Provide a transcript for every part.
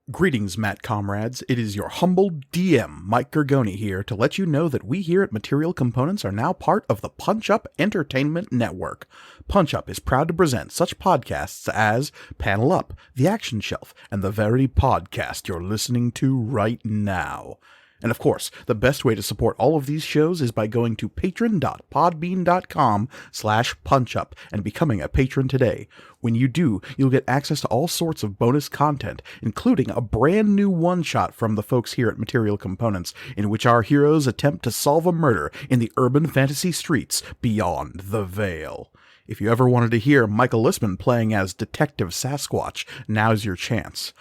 Greetings, Matt comrades. It is your humble DM, Mike Gergoni, here to let you know that we here at Material Components are now part of the Punch Up Entertainment Network. Punch Up is proud to present such podcasts as Panel Up, The Action Shelf, and the very podcast you're listening to right now. And of course, the best way to support all of these shows is by going to patron.podbean.com/punchup and becoming a patron today. When you do, you'll get access to all sorts of bonus content, including a brand new one-shot from the folks here at Material Components, in which our heroes attempt to solve a murder in the urban fantasy streets beyond the Veil. If you ever wanted to hear Michael Listman playing as Detective Sasquatch, now's your chance.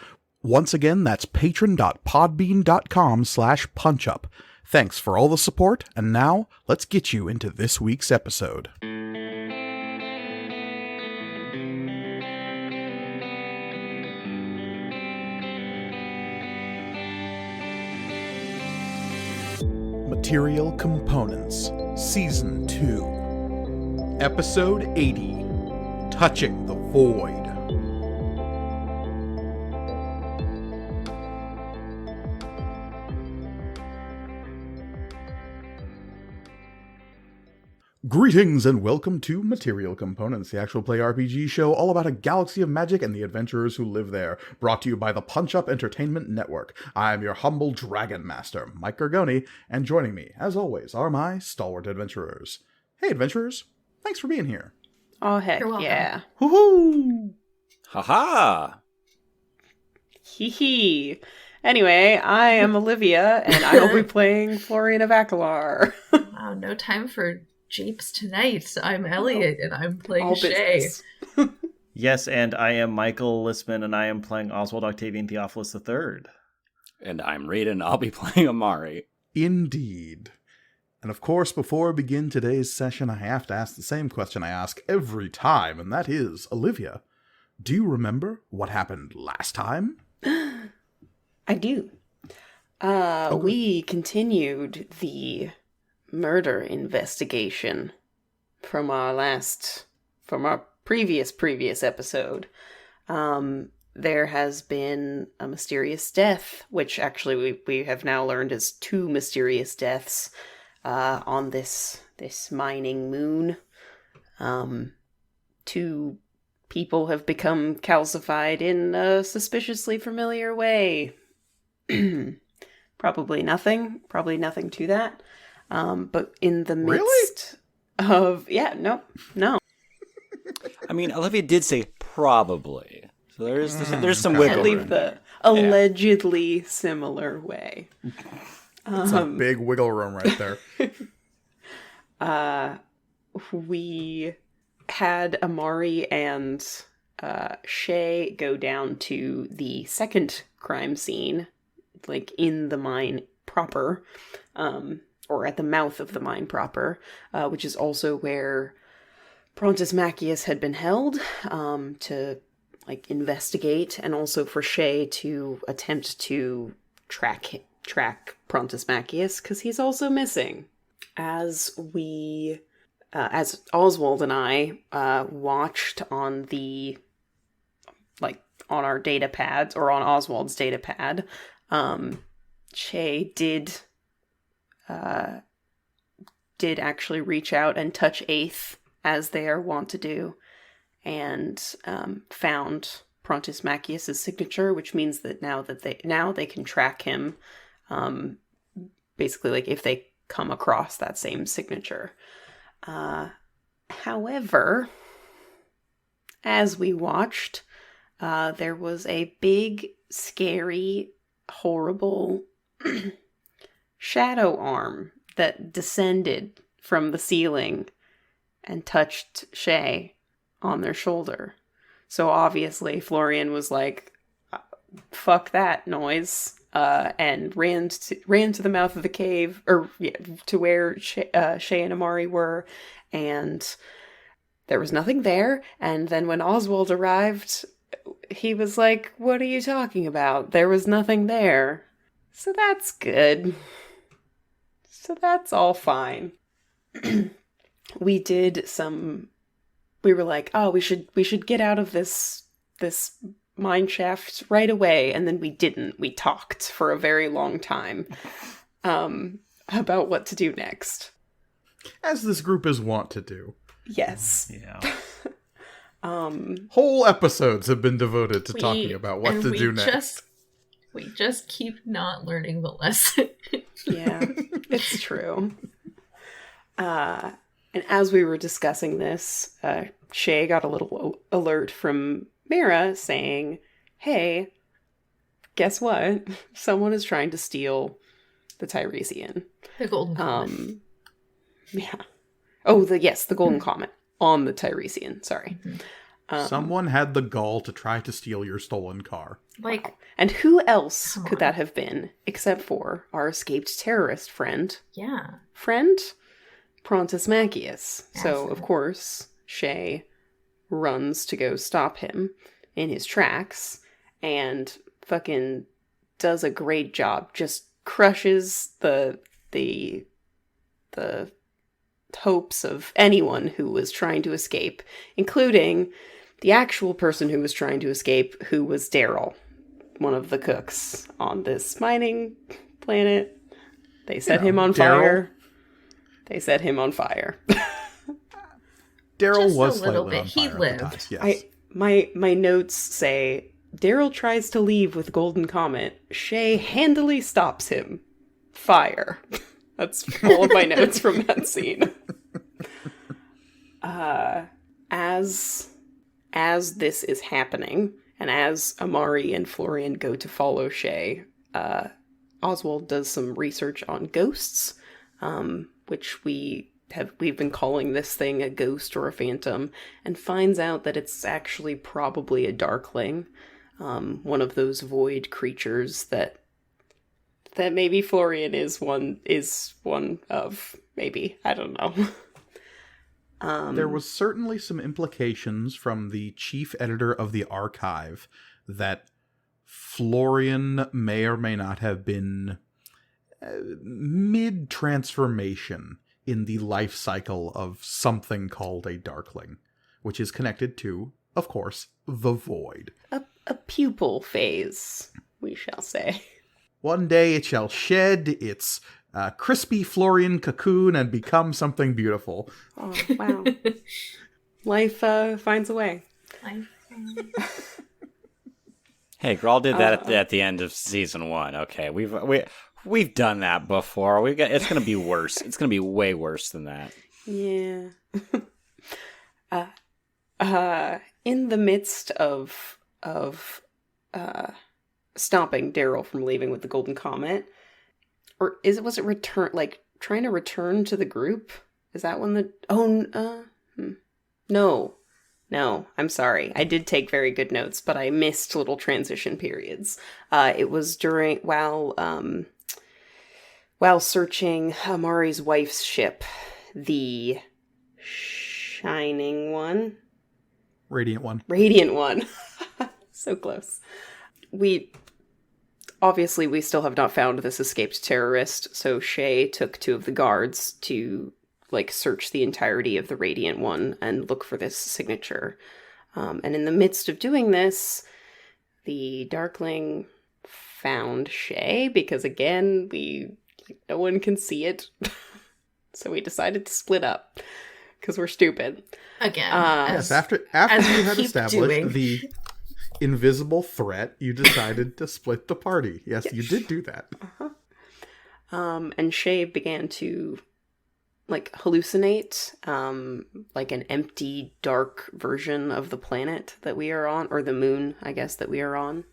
Once again, that's patron.podbean.com/punchup. Thanks for all the support, and now, let's get you into this week's episode. Material Components, Season 2, Episode 80, Touching the Void. Greetings and welcome to Material Components, the actual play RPG show all about a galaxy of magic and the adventurers who live there, brought to you by the Punch Up Entertainment Network. I am your humble Dragon Master, Mike Gergoni, and joining me, as always, are my stalwart adventurers. Hey adventurers, thanks for being here. Oh heck yeah. Woohoo! Haha! Hee hee. Anyway, I am Olivia, and I will be playing Florian of Akalar. Wow, no time for japes tonight. I'm Elliot, and I'm playing Shay. Yes, and I am Michael Listman, and I am playing Oswald Octavian Theophilus III. And I'm Raiden, I'll be playing Amari. Indeed. And of course, before we begin today's session, I have to ask the same question I ask every time, and that is, Olivia, do you remember what happened last time? I do. We continued the murder investigation from our previous episode. There has been a mysterious death, which actually we have now learned is two mysterious deaths on this mining moon. Two people have become calcified in a suspiciously familiar way. Probably nothing to that. But in the midst of... Yeah, no. I mean, Olivia did say probably. So there's some wiggle room. I leave the allegedly similar way. That's a big wiggle room right there. We had Amari and Shay go down to the second crime scene, like in the mine proper, or at the mouth of the mine proper, which is also where Prontus Macius had been held, to like investigate, and also for Shay to attempt to track Prontus Macius, because he's also missing. As Oswald and I watched on on our data pads, or on Oswald's data pad, Shay did actually reach out and touch Eighth, as they are wont to do, and found Prontus Macius' signature, which means that now they can track him, basically, like, if they come across that same signature. However, as we watched, there was a big, scary, horrible shadow arm that descended from the ceiling and touched Shay on their shoulder. So obviously Florian was like, fuck that noise, and ran to the mouth of the cave, to where Shay and Amari were, and there was nothing there. And then when Oswald arrived, he was like, what are you talking about? There was nothing there. So that's good. So that's all fine. We were like, oh, we should get out of this mine shaft right away, and then we didn't. We talked for a very long time about what to do next. As this group is wont to do. Yes. Yeah. Whole episodes have been devoted to talking about what to do next. We just keep not learning the lesson. Yeah, it's true. And as we were discussing this, Shay got a little alert from Mira saying, hey, guess what? Someone is trying to steal the Tiresian. The golden comet. Yeah. Oh, the Golden Comet on the Tiresian. Sorry. Someone had the gall to try to steal your stolen car. Like, and who else Come could on. that have been except for our escaped terrorist friend? yeah. Friend? Prontus Macius. So, Absolutely. of course, Shay runs to go stop him in his tracks and fucking does a great job. Just crushes the hopes of anyone who was trying to escape, including the actual person who was trying to escape, who was Daryl, one of the cooks on this mining planet. They set him on fire. They set him on fire. Daryl Just was a little slightly bit. on He fire lived. at the time, yes. My notes say Daryl tries to leave with Golden Comet. Shay handily stops him. Fire. That's all of my notes from that scene. As this is happening, and as Amari and Florian go to follow Shay, Oswald does some research on ghosts, which we've been calling this thing a ghost or a phantom, and finds out that it's actually probably a darkling, one of those void creatures that maybe Florian is one of. Maybe, I don't know. There was certainly some implications from the chief editor of the archive that Florian may or may not have been mid-transformation in the life cycle of something called a darkling, which is connected to, of course, the void. A pupil phase, we shall say. One day it shall shed its crispy Florian cocoon and become something beautiful. Oh, wow. Life finds a way. Hey, Grawl did that at the end of season 1. Okay, we've done that before. It's gonna be worse. It's gonna be way worse than that. Yeah. In the midst of stopping Daryl from leaving with the Golden Comet, or was it return, like trying to return to the group? Is that when No, I'm sorry. I did take very good notes, but I missed little transition periods. It was while searching Amari's wife's ship, the Shining One. Radiant One. So close. We still have not found this escaped terrorist, so Shay took 2 of the guards to search the entirety of the Radiant One and look for this signature. And in the midst of doing this, the Darkling found Shay, because again, no one can see it. So we decided to split up, because we're stupid. Again. Yes, after as you we had keep established doing. the invisible threat, you decided to split the party. Yes, you did do that. And Shay began to hallucinate an empty, dark version of the planet that we are on, or the moon, I guess, that we are on.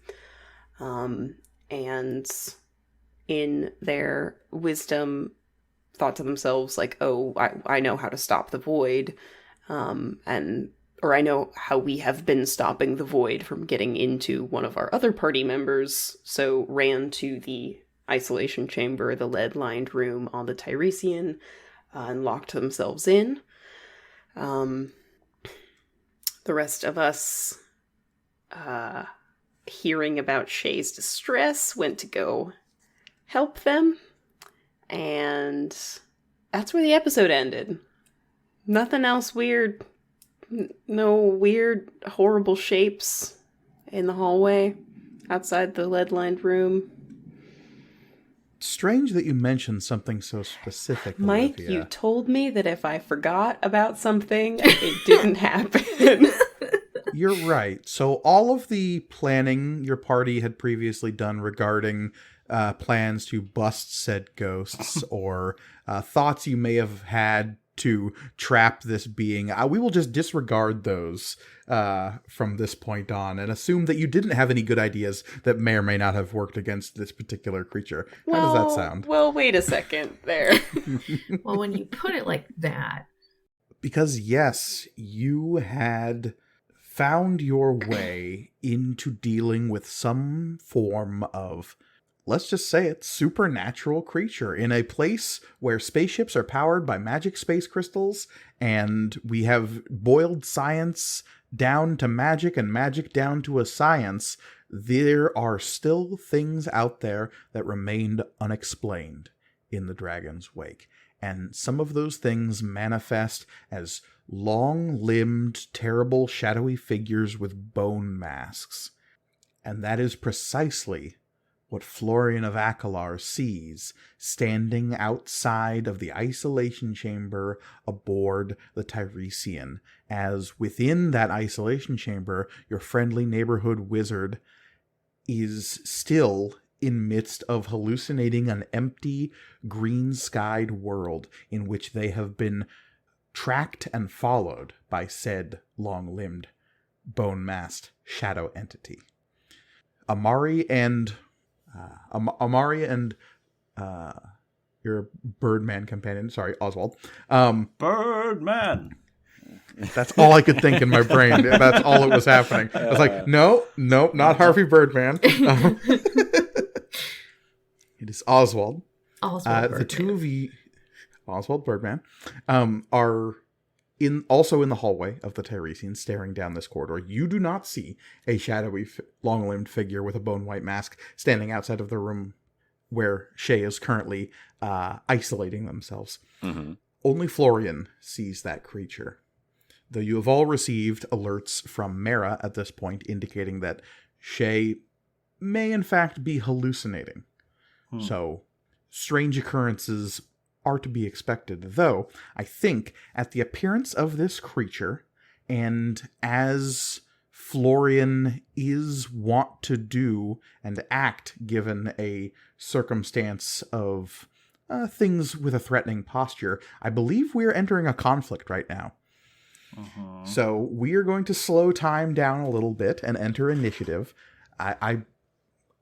And in their wisdom, thought to themselves, I know how to stop the void, or I know how we have been stopping the void from getting into one of our other party members, so ran to the isolation chamber, the lead-lined room on the Tiresian, and locked themselves in. The rest of us, hearing about Shay's distress, went to go help them, and that's where the episode ended. Nothing else weird. No weird, horrible shapes in the hallway outside the lead-lined room. Strange that you mentioned something so specific, Mike, Olivia. you told me that if I forgot about something, it didn't happen. You're right. So all of the planning your party had previously done regarding plans to bust said ghosts or thoughts you may have had to trap this being, we will just disregard those from this point on and assume that you didn't have any good ideas that may or may not have worked against this particular creature. How does that sound? Well, wait a second there. Well, when you put it like that. Because yes, you had found your way into dealing with some form of, let's just say it, supernatural creature in a place where spaceships are powered by magic space crystals, and we have boiled science down to magic and magic down to a science. There are still things out there that remained unexplained in the Dragon's Wake. And some of those things manifest as long-limbed, terrible, shadowy figures with bone masks. And that is precisely what Florian of Akalar sees standing outside of the isolation chamber aboard the Tiresian, as within that isolation chamber, your friendly neighborhood wizard is still in midst of hallucinating an empty, green-skied world in which they have been tracked and followed by said long-limbed, bone-masked shadow entity. Amari and your Birdman companion, sorry, Oswald. Birdman! That's all I could think in my brain. That's all that was happening. I was like, no, not Harvey Birdman. It is Oswald. The two of you, Oswald Birdman, are also in the hallway of the Tiresian, staring down this corridor. You do not see a shadowy, long-limbed figure with a bone-white mask standing outside of the room where Shay is currently isolating themselves. Mm-hmm. Only Florian sees that creature. Though you have all received alerts from Mara at this point indicating that Shay may in fact be hallucinating. So, strange occurrences are to be expected, though I think at the appearance of this creature, and as Florian is wont to do and act given a circumstance of things with a threatening posture, I believe we are entering a conflict right now. Uh-huh. So we are going to slow time down a little bit and enter initiative.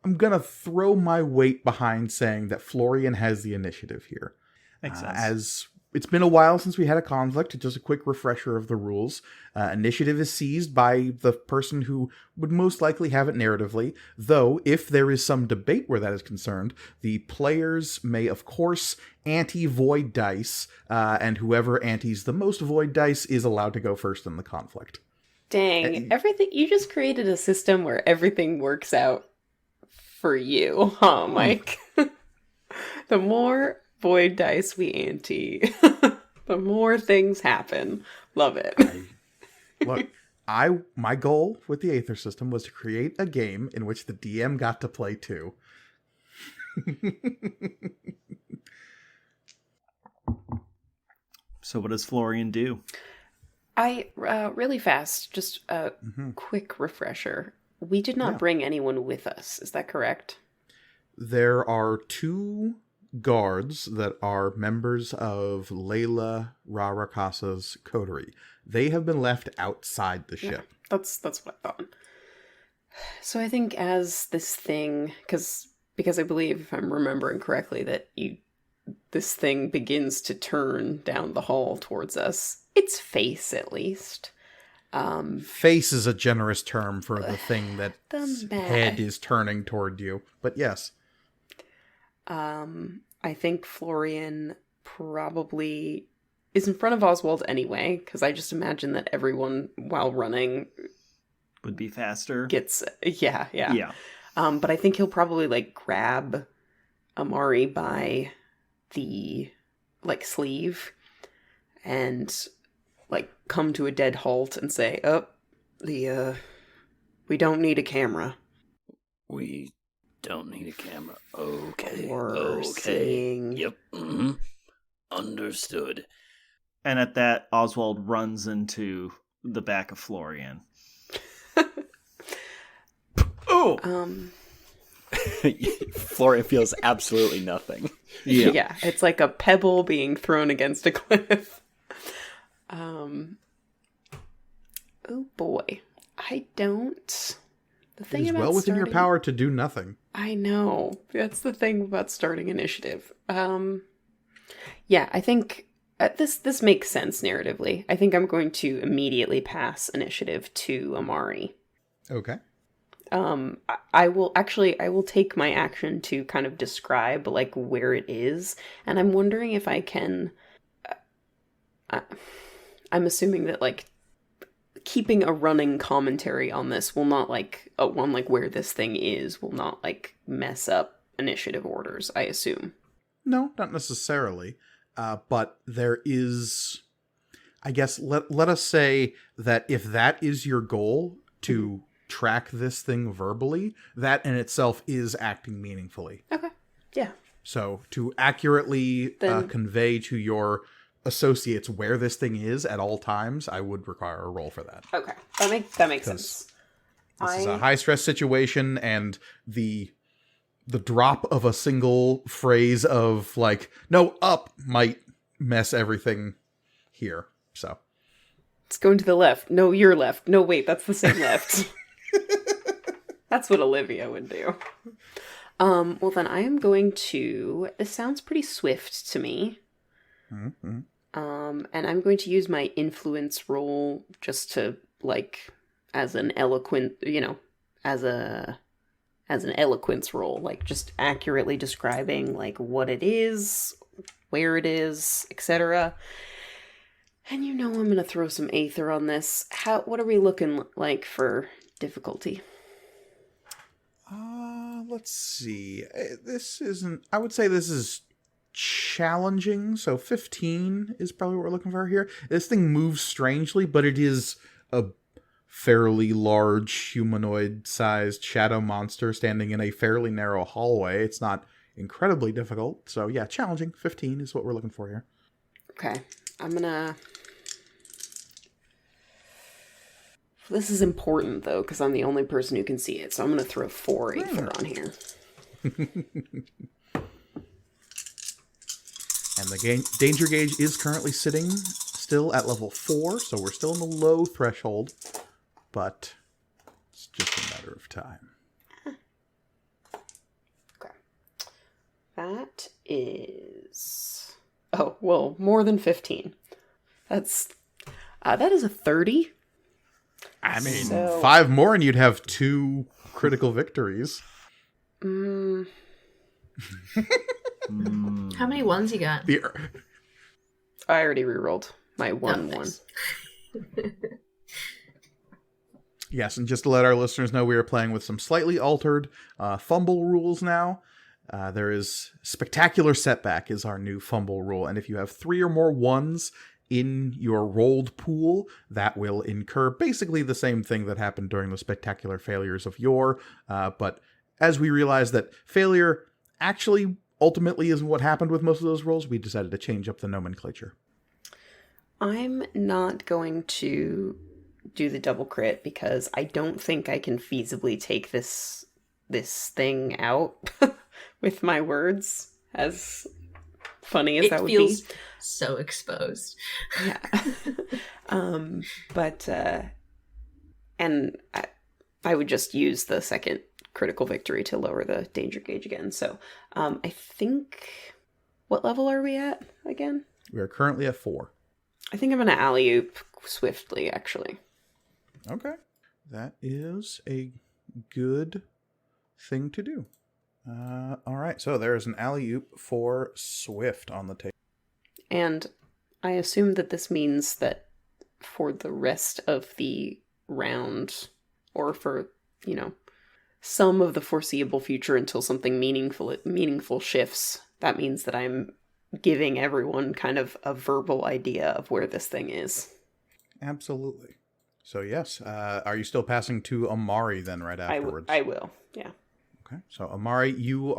I'm going to throw my weight behind saying that Florian has the initiative here. Makes sense. As it's been a while since we had a conflict, just a quick refresher of the rules. Initiative is seized by the person who would most likely have it narratively, though if there is some debate where that is concerned, the players may, of course, anti-void dice, and whoever antis the most void dice is allowed to go first in the conflict. Dang, everything, you just created a system where everything works out for you, huh, Mike? The more void dice we ante, the more things happen. Love it. My goal with the Aether system was to create a game in which the DM got to play too. So what does Florian do? Really fast, just a quick refresher. We did not bring anyone with us, is that correct? There are two guards that are members of Layla Rarakasa's coterie. They have been left outside the ship. Yeah, that's what I thought. So I think as this thing, because I believe, if I'm remembering correctly, that this thing begins to turn down the hall towards us, its face at least. Face is a generous term for the thing that head is turning toward you, but yes. I think Florian probably is in front of Oswald anyway, because I just imagine that everyone, while running, would be faster. Gets yeah. But I think he'll probably grab Amari by the sleeve and come to a dead halt and say, "Oh, we We don't need a camera. We don't need a camera. Okay. We're seeing... Yep. Understood. And at that, Oswald runs into the back of Florian. Oh! Florian feels absolutely nothing. Yeah, it's like a pebble being thrown against a cliff. Oh boy. I don't... The It thing is about well within your starting- power to do nothing. I know. That's the thing about starting initiative. Yeah, I think this makes sense narratively. I think I'm going to immediately pass initiative to Amari. Okay. I will take my action to kind of describe like where it is, and I'm wondering if I can. I'm assuming that like keeping a running commentary on this will not like where this thing is will not like mess up initiative orders. I assume. No, not necessarily. But there is, I guess, let us say that if that is your goal, to track this thing verbally, that in itself is acting meaningfully. Okay. Yeah. So to accurately convey to your associates where this thing is at all times, I would require a roll for that. Okay. That makes sense. This is a high stress situation, and the drop of a single phrase of like "no up" might mess everything here. So it's going to the left. No, you're left. No, wait, that's the same left. That's what Olivia would do. Well, then I am going to... This sounds pretty swift to me. mm-hmm. And I'm going to use my influence roll just to, like, as an eloquent, as an eloquence roll, like, just accurately describing, like, what it is, where it is, etc. And I'm going to throw some Aether on this. What are we looking like for difficulty? Let's see. I would say this is challenging, so 15 is probably what we're looking for here. This thing moves strangely, but it is a fairly large humanoid-sized shadow monster standing in a fairly narrow hallway. It's not incredibly difficult, so yeah, challenging. 15 is what we're looking for here. Okay, I'm gonna... This is important, though, because I'm the only person who can see it, so I'm gonna throw 4 Aether on here. And the danger gauge is currently sitting still at level 4, so we're still in the low threshold, but it's just a matter of time. Okay. That is... Oh, well, more than 15. That is a 30. I mean, So- 5 more and you'd have 2 critical victories. How many ones you got? I already rerolled my 1-1. Nice. Yes, and just to let our listeners know, we are playing with some slightly altered fumble rules now. There is Spectacular Setback is our new fumble rule, and if you have 3 or more 1s in your rolled pool, that will incur basically the same thing that happened during the Spectacular Failures of yore, but as we realized that failure actually ultimately isn't what happened with most of those rolls, we decided to change up the nomenclature. I'm not going to do the double crit because I don't think I can feasibly take this thing out with my words, as funny as that would be. It feels so exposed. Yeah. But and I would just use the second critical victory to lower the danger gauge again. So I think, what level are we at again? We are currently at 4. I think I'm going to alley-oop swiftly, actually. Okay. That is a good thing to do. All right, so there is an alley-oop for Swift on the table. And I assume that this means that for the rest of the round, or for, some of the foreseeable future until something meaningful shifts, that means that I'm giving everyone kind of a verbal idea of where this thing is. Absolutely. So yes, are you still passing to Amari then right afterwards? I will, yeah. Okay, so Amari, you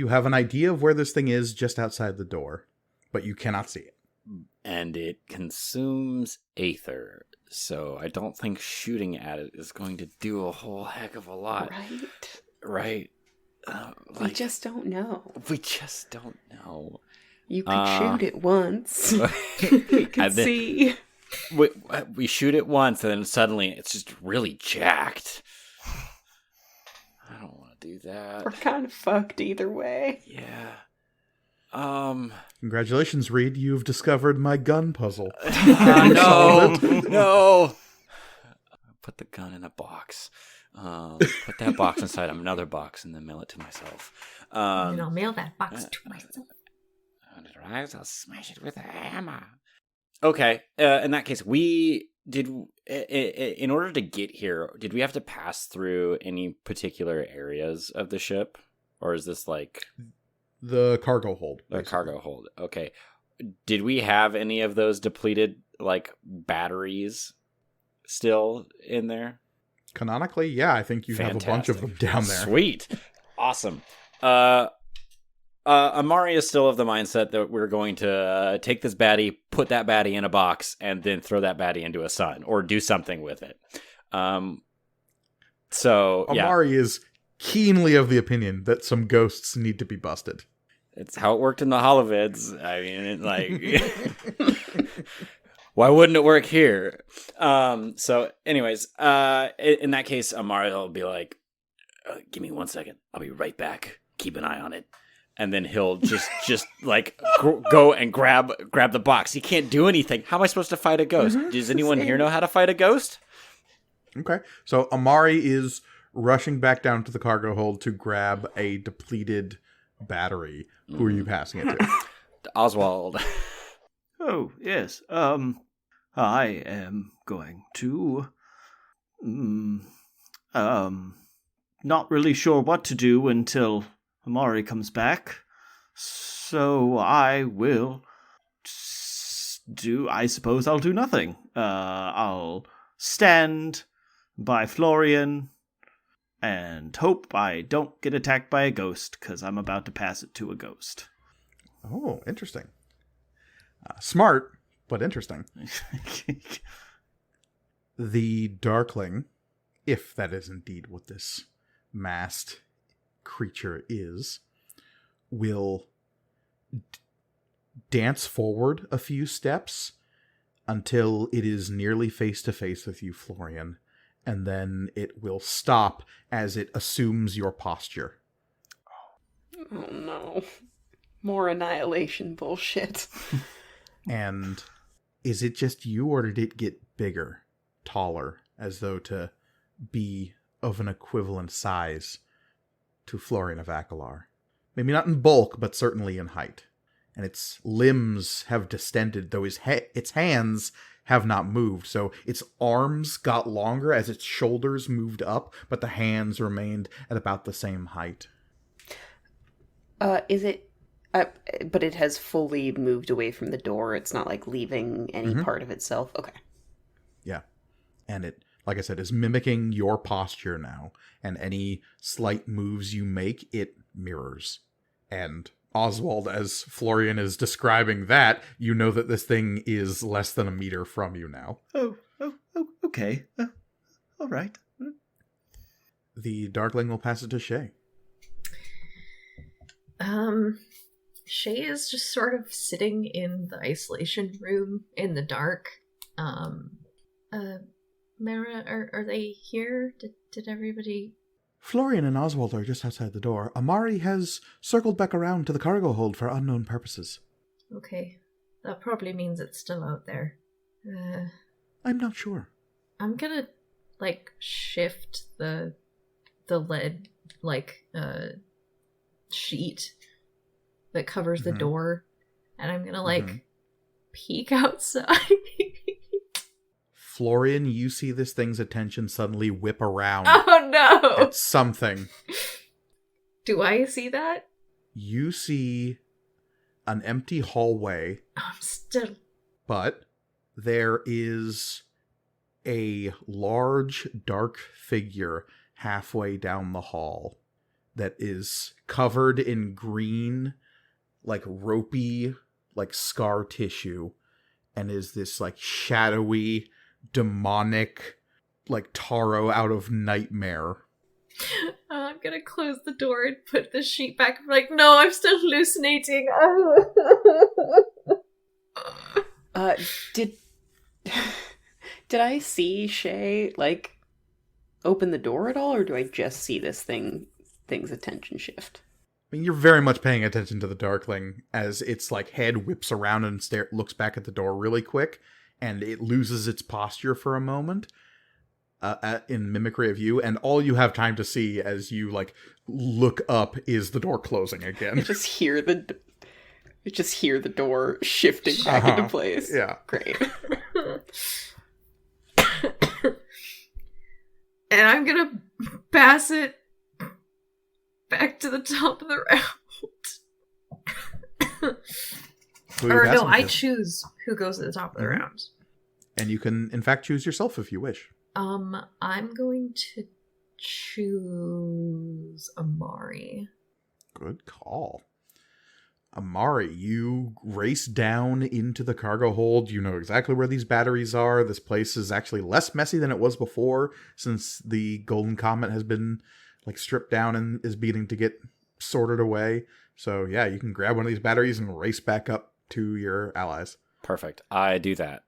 have an idea of where this thing is just outside the door, but you cannot see it. And it consumes aether, so I don't think shooting at it is going to do a whole heck of a lot. Right? We just don't know. We just don't know. You could shoot it once. You can see. We shoot it once, and then suddenly it's just really jacked. I don't want to do that. We're kind of fucked either way. Yeah. Congratulations, Reed. You've discovered my gun puzzle. No. Put the gun in a box. Put that box inside another box and then mail it to myself. And I'll mail that box to myself. I'll smash it with a hammer. Okay. In that case, in order to get here, did we have to pass through any particular areas of the ship? Or is this like... The cargo hold. The cargo hold. Okay. Did we have any of those depleted, like, batteries still in there? Canonically, yeah, I think you have a bunch of them down there. Sweet. Awesome. Amari is still of the mindset that we're going to take this baddie, put that baddie in a box, and then throw that baddie into a sun, or do something with it. So, yeah. Amari is keenly of the opinion that some ghosts need to be busted. It's how it worked in the Holovids. I mean, why wouldn't it work here? So, anyways, in that case, Amari will be like, give me 1 second. I'll be right back. Keep an eye on it. And then he'll just like go and grab the box. He can't do anything. How am I supposed to fight a ghost? Does anyone here know how to fight a ghost? Okay. So Amari is rushing back down to the cargo hold to grab a depleted battery. Who are you passing it to? Oswald. Oh, yes. I am going to... not really sure what to do until Amari comes back. So I will I suppose I'll do nothing. I'll stand by Florian and hope I don't get attacked by a ghost, because I'm about to pass it to a ghost. Oh, interesting. Smart, but interesting. The Darkling, if that is indeed what this masked creature is, will dance forward a few steps until it is nearly face to face with you, Florian, and then it will stop as it assumes your posture. Oh no. More annihilation bullshit. And is it just you, or did it get bigger, taller, as though to be of an equivalent size to Florian of Akalar? Maybe not in bulk, but certainly in height. And its limbs have distended, though its hands have not moved. So its arms got longer as its shoulders moved up, but the hands remained at about the same height. Is it... but it has fully moved away from the door. It's not like leaving any part of itself. Okay. Yeah. And it, like I said, is mimicking your posture now. And any slight moves you make, it mirrors. And Oswald, as Florian is describing that, you know that this thing is less than a meter from you now. Oh, okay. All right. The Darkling will pass it to Shay. Shay is just sort of sitting in the isolation room in the dark. Mara, are they here? Did everybody... Florian and Oswald are just outside the door. Amari has circled back around to the cargo hold for unknown purposes. Okay. That probably means it's still out there. I'm not sure. I'm gonna, shift the lead, sheet that covers the door, and I'm gonna, peek outside. Florian, you see this thing's attention suddenly whip around. Oh no! At something. Do I see that? You see an empty hallway. I'm still... But there is a large, dark figure halfway down the hall that is covered in green, like ropey, like scar tissue, and is this like shadowy, demonic, like Taro out of Nightmare. I'm gonna close the door and put the sheet back. I'm like, no, I'm still hallucinating. Did I see Shay like open the door at all, or do I just see this thing's attention shift? I mean, you're very much paying attention to the Darkling as its like head whips around and looks back at the door really quick, and it loses its posture for a moment in mimicry of you, and all you have time to see as you like look up is the door closing again. I just hear the door shifting back into place. Yeah, great. And I'm gonna pass it back to the top of the round. Or no, I choose who goes to the top of the round. And you can, in fact, choose yourself if you wish. I'm going to choose Amari. Good call. Amari, you race down into the cargo hold. You know exactly where these batteries are. This place is actually less messy than it was before, since the Golden Comet has been like stripped down and is beginning to get sorted away. So yeah, you can grab one of these batteries and race back up to your allies. Perfect. I do that.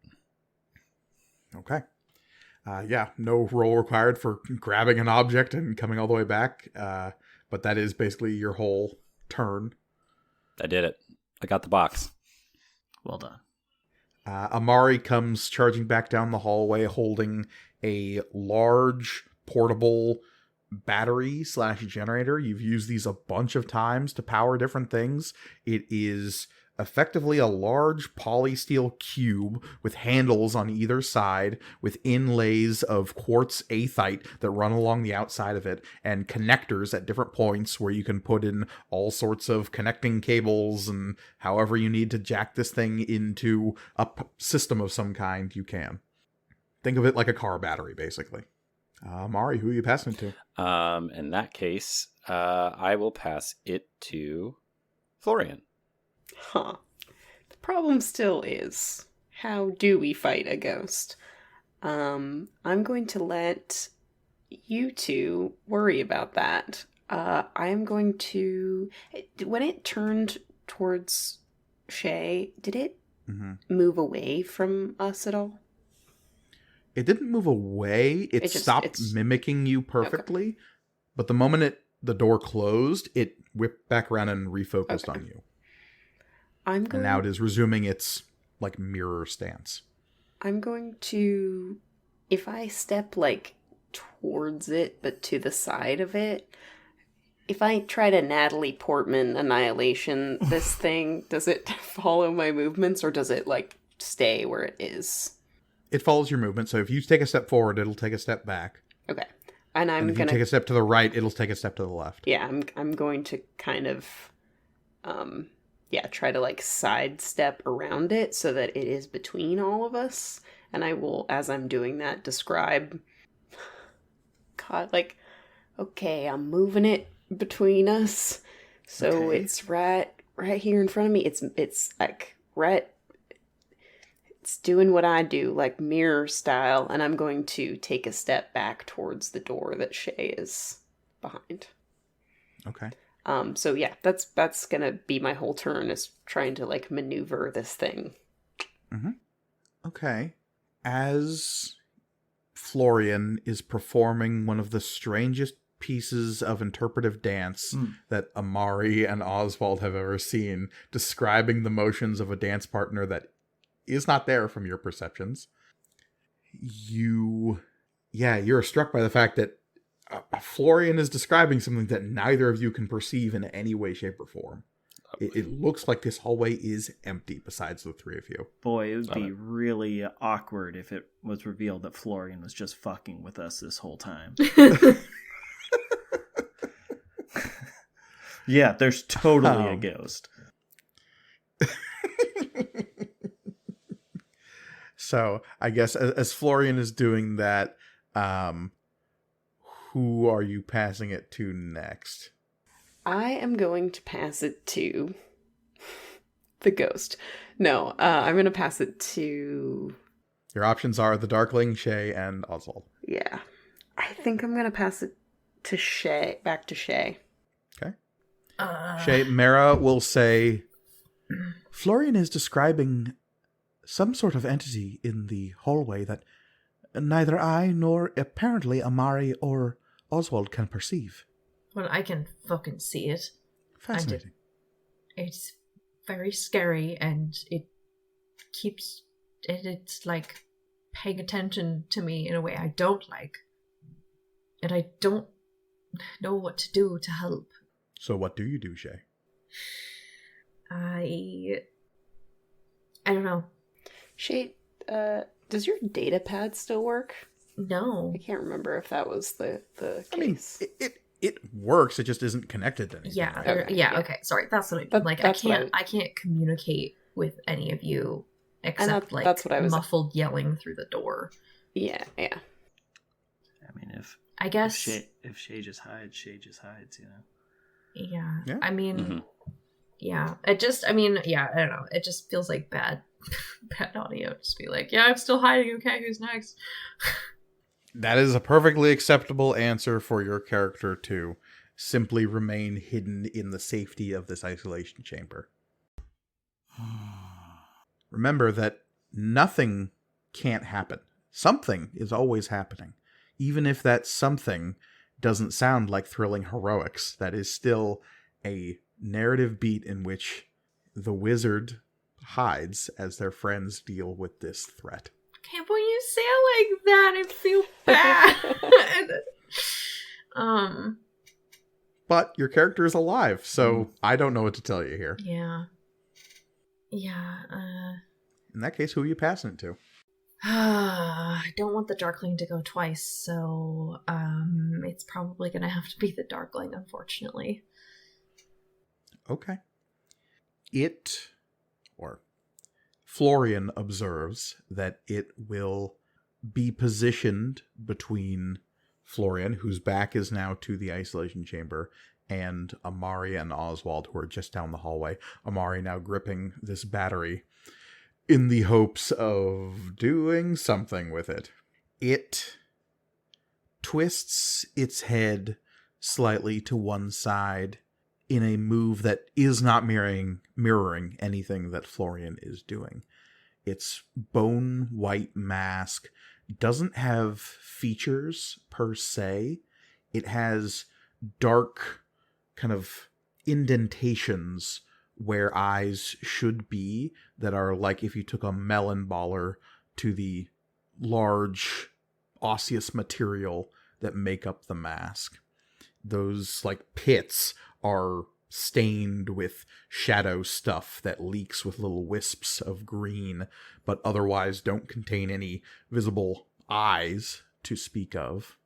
Okay. Yeah, no roll required for grabbing an object and coming all the way back. But that is basically your whole turn. I did it. I got the box. Well done. Amari comes charging back down the hallway holding a large portable battery / generator. You've used these a bunch of times to power different things. It is effectively a large polysteel cube with handles on either side, with inlays of quartz aethite that run along the outside of it, and connectors at different points where you can put in all sorts of connecting cables, and however you need to jack this thing into a system of some kind, you can. Think of it like a car battery, basically. Mari, who are you passing it to? In that case, I will pass it to Florian. Huh. The problem still is, how do we fight a ghost? I'm going to let you two worry about that. I'm going to... When it turned towards Shay, did it move away from us at all? It didn't move away. It stopped mimicking you perfectly. Okay. But the moment the door closed, it whipped back around and refocused on you. And now it is resuming its like mirror stance. I'm going to, if I step like towards it but to the side of it, if I try to Natalie Portman Annihilation this thing, does it follow my movements or does it like stay where it is? It follows your movement, so if you take a step forward, it'll take a step back. Okay. And if you take a step to the right, it'll take a step to the left. Yeah, I'm going to kind of try to like sidestep around it so that it is between all of us. And I will, as I'm doing that, describe God, like, okay, I'm moving it between us. So it's right here in front of me. It's like right. It's doing what I do, like mirror style, and I'm going to take a step back towards the door that Shay is behind. Okay. So yeah, that's gonna be my whole turn, is trying to like maneuver this thing. Mm-hmm. Okay. As Florian is performing one of the strangest pieces of interpretive dance that Amari and Oswald have ever seen, describing the motions of a dance partner that is not there from your perceptions, you're struck by the fact that Florian is describing something that neither of you can perceive in any way, shape, or form. It looks like this hallway is empty besides the three of you. Boy, it would be really awkward if it was revealed that Florian was just fucking with us this whole time. Yeah, there's totally a ghost. So I guess as Florian is doing that, who are you passing it to next? I am going to pass it to the ghost. No, I'm going to pass it to... Your options are the Darkling, Shay, and Oswald. Yeah. I think I'm going to pass it to Shay. Back to Shay. Okay. Shay, Mara will say, Florian is describing some sort of entity in the hallway that neither I nor apparently Amari or Oswald can perceive. Well, I can fucking see it. Fascinating. It's very scary, and it's like paying attention to me in a way I don't like. And I don't know what to do to help. So what do you do, Shay? I don't know. Shay, does your data pad still work? No. I can't remember if that was the I mean, case. it works. It just isn't connected to anything. Yeah, right? okay. Sorry, that's what I mean. Like, I can't communicate with any of you except that's what I was... muffled yelling through the door. Yeah. I mean, I guess if Shay just hides, Shay just hides, you know. Yeah. I mean, yeah. I don't know. It just feels like bad audio. Just be like, yeah, I'm still hiding. Okay, who's next? That is a perfectly acceptable answer for your character to simply remain hidden in the safety of this isolation chamber. Remember that nothing can't happen. Something is always happening. Even if that something doesn't sound like thrilling heroics, that is still a narrative beat in which the wizard hides as their friends deal with this threat. Can't believe you say it like that. I feel bad. But your character is alive, so I don't know what to tell you here. Yeah. In that case, who are you passing it to? I don't want the Darkling to go twice, so it's probably going to have to be the Darkling, unfortunately. Okay. Florian observes that it will be positioned between Florian, whose back is now to the isolation chamber, and Amari and Oswald, who are just down the hallway. Amari now gripping this battery in the hopes of doing something with it. It twists its head slightly to one side in a move that is not mirroring anything that Florian is doing. Its bone white mask doesn't have features per se. It has dark kind of indentations where eyes should be that are like if you took a melon baller to the large osseous material that make up the mask. Those like pits are stained with shadow stuff that leaks with little wisps of green, but otherwise don't contain any visible eyes to speak of.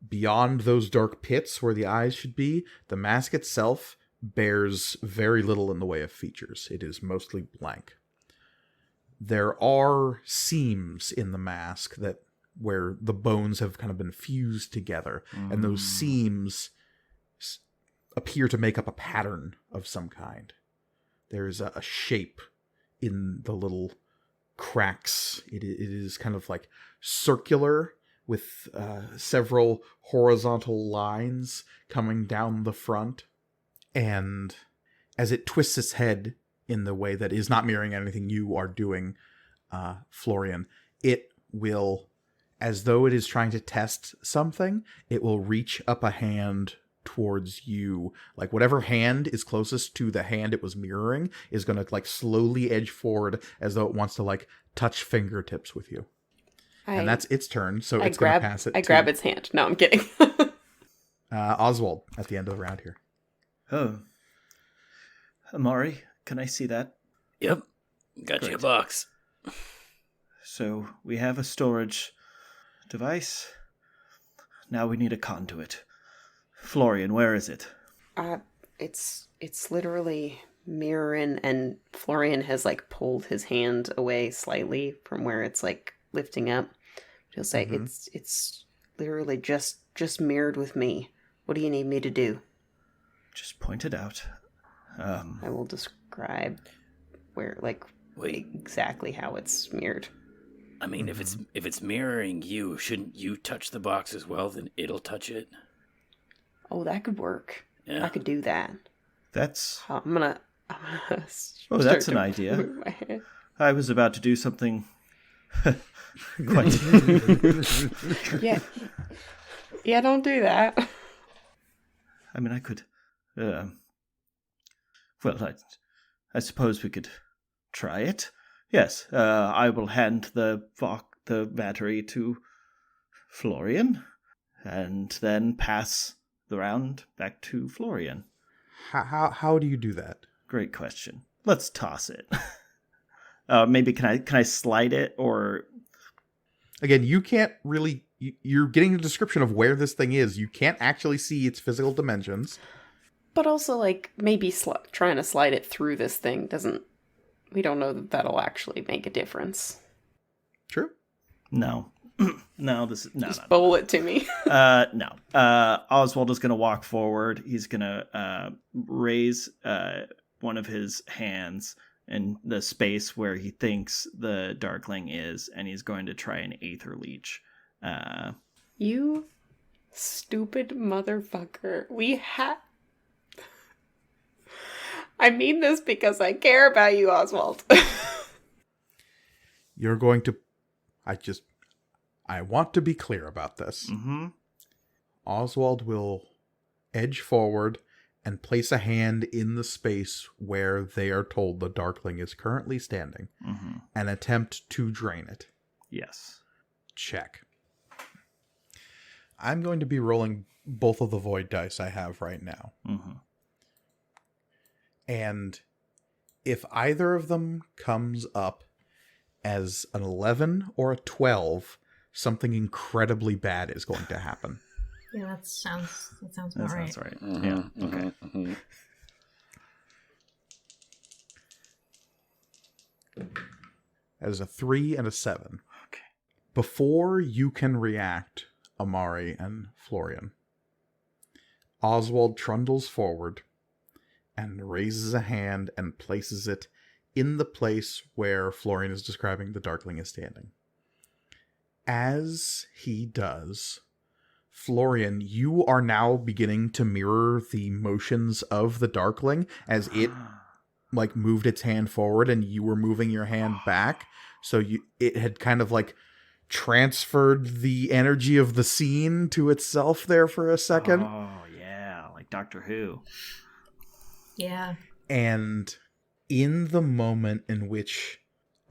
Beyond those dark pits where the eyes should be, the mask itself bears very little in the way of features. It is mostly blank. There are seams in the mask that where the bones have kind of been fused together, and those seams appear to make up a pattern of some kind. There's a shape in the little cracks. It is kind of like circular with several horizontal lines coming down the front. And as it twists its head in the way that is not mirroring anything you are doing, Florian, it will, as though it is trying to test something, it will reach up a hand towards you. Like whatever hand is closest to the hand it was mirroring is going to like slowly edge forward as though it wants to like touch fingertips with you. And that's its turn, so it's going to pass it. I grab its hand. No, I'm kidding. Oswald at the end of the round here. Oh. Amari, can I see that? Yep. Got you a box. So we have a storage device. Now we need a conduit. Florian, where is it? It's literally Mirrorin, and Florian has like pulled his hand away slightly from where it's like lifting up. He'll say, "It's literally just mirrored with me. What do you need me to do?" Just point it out. I will describe where, like, exactly how it's mirrored. I mean, if it's mirroring you, shouldn't you touch the box as well? Then it'll touch it. Oh, that could work. Yeah. I could do that. That's... I'm gonna Oh, that's an idea. move my hand. I was about to do something quite... Yeah, don't do that. I mean, I could... well, I suppose we could try it. Yes, I will hand the battery to Florian, and then pass the round back to Florian. How do you do that? Great question. Let's toss it. Maybe can I slide it, or... Again, you can't really... You're getting a description of where this thing is. You can't actually see its physical dimensions. But also, like, maybe trying to slide it through this thing doesn't... We don't know that that'll actually make a difference. True. No. No, Just bowl it to me. No. Oswald is going to walk forward. He's going to raise one of his hands in the space where he thinks the Darkling is, and he's going to try an Aether Leech. You stupid motherfucker. I mean this because I care about you, Oswald. You're going to... I want to be clear about this. Mm-hmm. Oswald will edge forward and place a hand in the space where they are told the Darkling is currently standing, and attempt to drain it. Yes. Check. I'm going to be rolling both of the void dice I have right now. And if either of them comes up as an 11 or a 12, something incredibly bad is going to happen. Yeah, that sounds about right. Sounds right. Yeah. Okay. That is a 3 and a 7. Okay. Before you can react, Amari and Florian, Oswald trundles forward and raises a hand and places it in the place where Florian is describing the Darkling is standing. As he does, Florian, you are now beginning to mirror the motions of the Darkling as it like moved its hand forward and you were moving your hand back. So it had kind of like transferred the energy of the scene to itself there for a second. Oh, yeah. Like Doctor Who. Yeah. And in the moment in which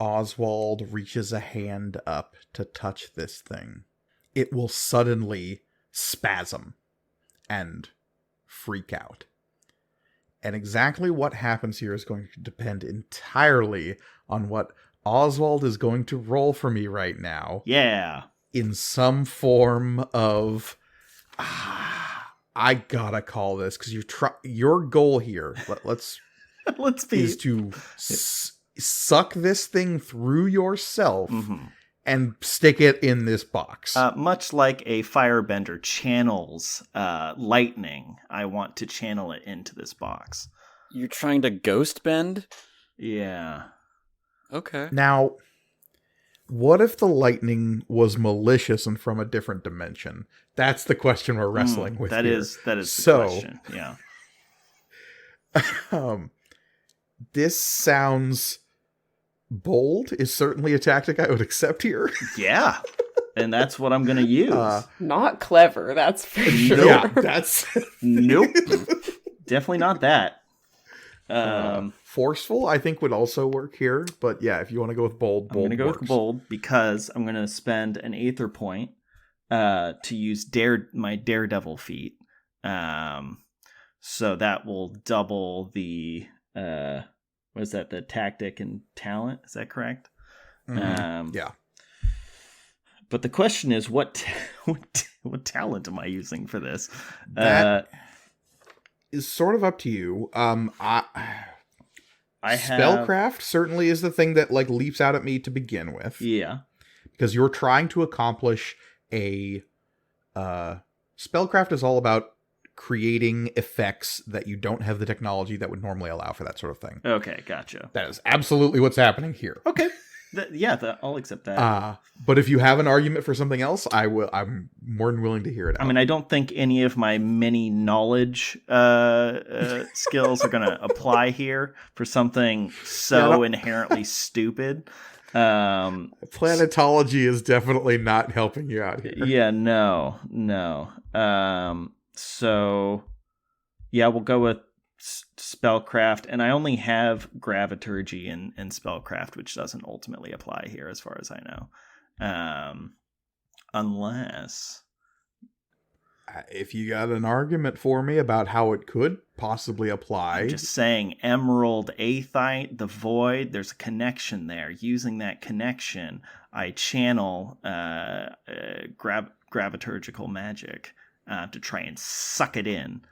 Oswald reaches a hand up to touch this thing, it will suddenly spasm and freak out. And exactly what happens here is going to depend entirely on what Oswald is going to roll for me right now. Yeah. In some form of... I gotta call this, because your goal here, let's be... is to suck this thing through yourself and stick it in this box. Much like a firebender channels lightning, I want to channel it into this box. You're trying to ghost bend? Yeah. Okay. Now, what if the lightning was malicious and from a different dimension? That's the question we're wrestling with. That is the question. Yeah. This sounds bold. Is certainly a tactic I would accept here. Yeah. And that's what I'm going to use. Not clever, that's for sure. Yeah, that's... Nope. Definitely not that. Forceful, I think, would also work here. But yeah, if you want to go with bold, I'm going to go works. with bold because I'm going to spend an Aether point to use my Daredevil feat. So that will double the... what is that? The tactic and talent? Is that correct? Yeah. But the question is, what talent am I using for this? That is sort of up to you. Spellcraft certainly is the thing that like leaps out at me to begin with. Yeah. Because you're trying to accomplish a spellcraft is all about creating effects that you don't have the technology that would normally allow for that sort of thing. Okay, gotcha. That is absolutely what's happening here. Okay. I'll accept that. But if you have an argument for something else, I'm more than willing to hear it out. I mean, I don't think any of my many knowledge skills are going to apply here for something so inherently stupid. Planetology is definitely not helping you out here. Yeah, no. So, yeah, we'll go with spellcraft, and I only have graviturgy and spellcraft, which doesn't ultimately apply here as far as I know. Unless... If you got an argument for me about how it could possibly apply... I'm just saying, Emerald, Aethite, the Void, there's a connection there. Using that connection, I channel graviturgical magic to try and suck it in.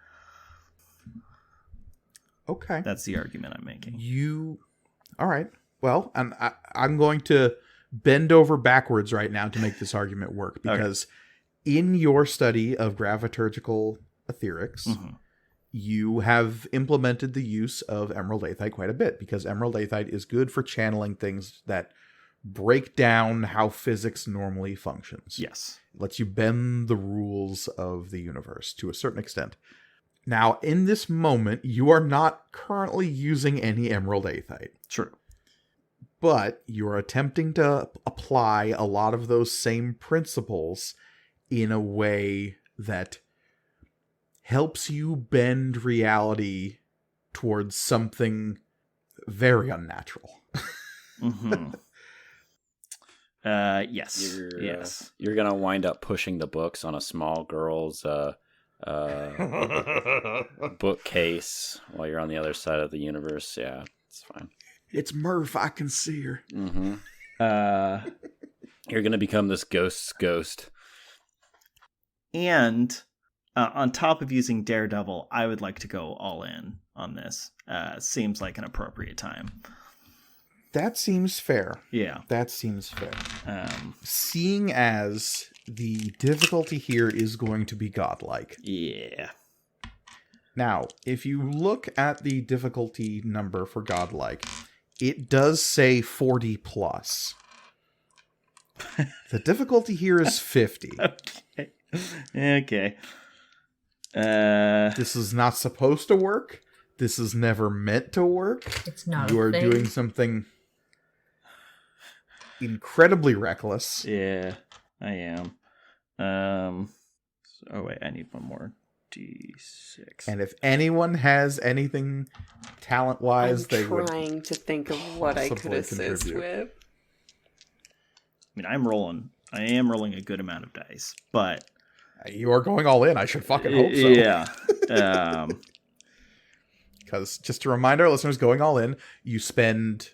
Okay. That's the argument I'm making. All right. Well, I'm going to bend over backwards right now to make this argument work, because in your study of graviturgical etherics, you have implemented the use of Emerald Aethite quite a bit, because Emerald Aethite is good for channeling things that break down how physics normally functions. Yes. It lets you bend the rules of the universe to a certain extent. Now, in this moment, you are not currently using any Emerald Aethite. True. But you're attempting to apply a lot of those same principles in a way that helps you bend reality towards something very unnatural. Yes. Yes. You're going to wind up pushing the books on a small girl's... bookcase while you're on the other side of the universe. Yeah, it's fine. It's Murph. I can see her. You're gonna become this ghost's ghost. And on top of using Daredevil, I would like to go all in on this. Seems like an appropriate time. That seems fair. Yeah. That seems fair. Seeing as the difficulty here is going to be godlike. Yeah. Now, if you look at the difficulty number for godlike, it does say 40 plus. The difficulty here is 50. Okay. This is not supposed to work. This is never meant to work. It's not. You are doing something incredibly reckless. Yeah, I am. Wait, I need one more D6. And if anyone has anything talent-wise, they would trying to think of what I could assist with. I mean, I am rolling a good amount of dice, but you are going all in. I should fucking hope so. Yeah. Because just to remind our listeners, going all in, you spend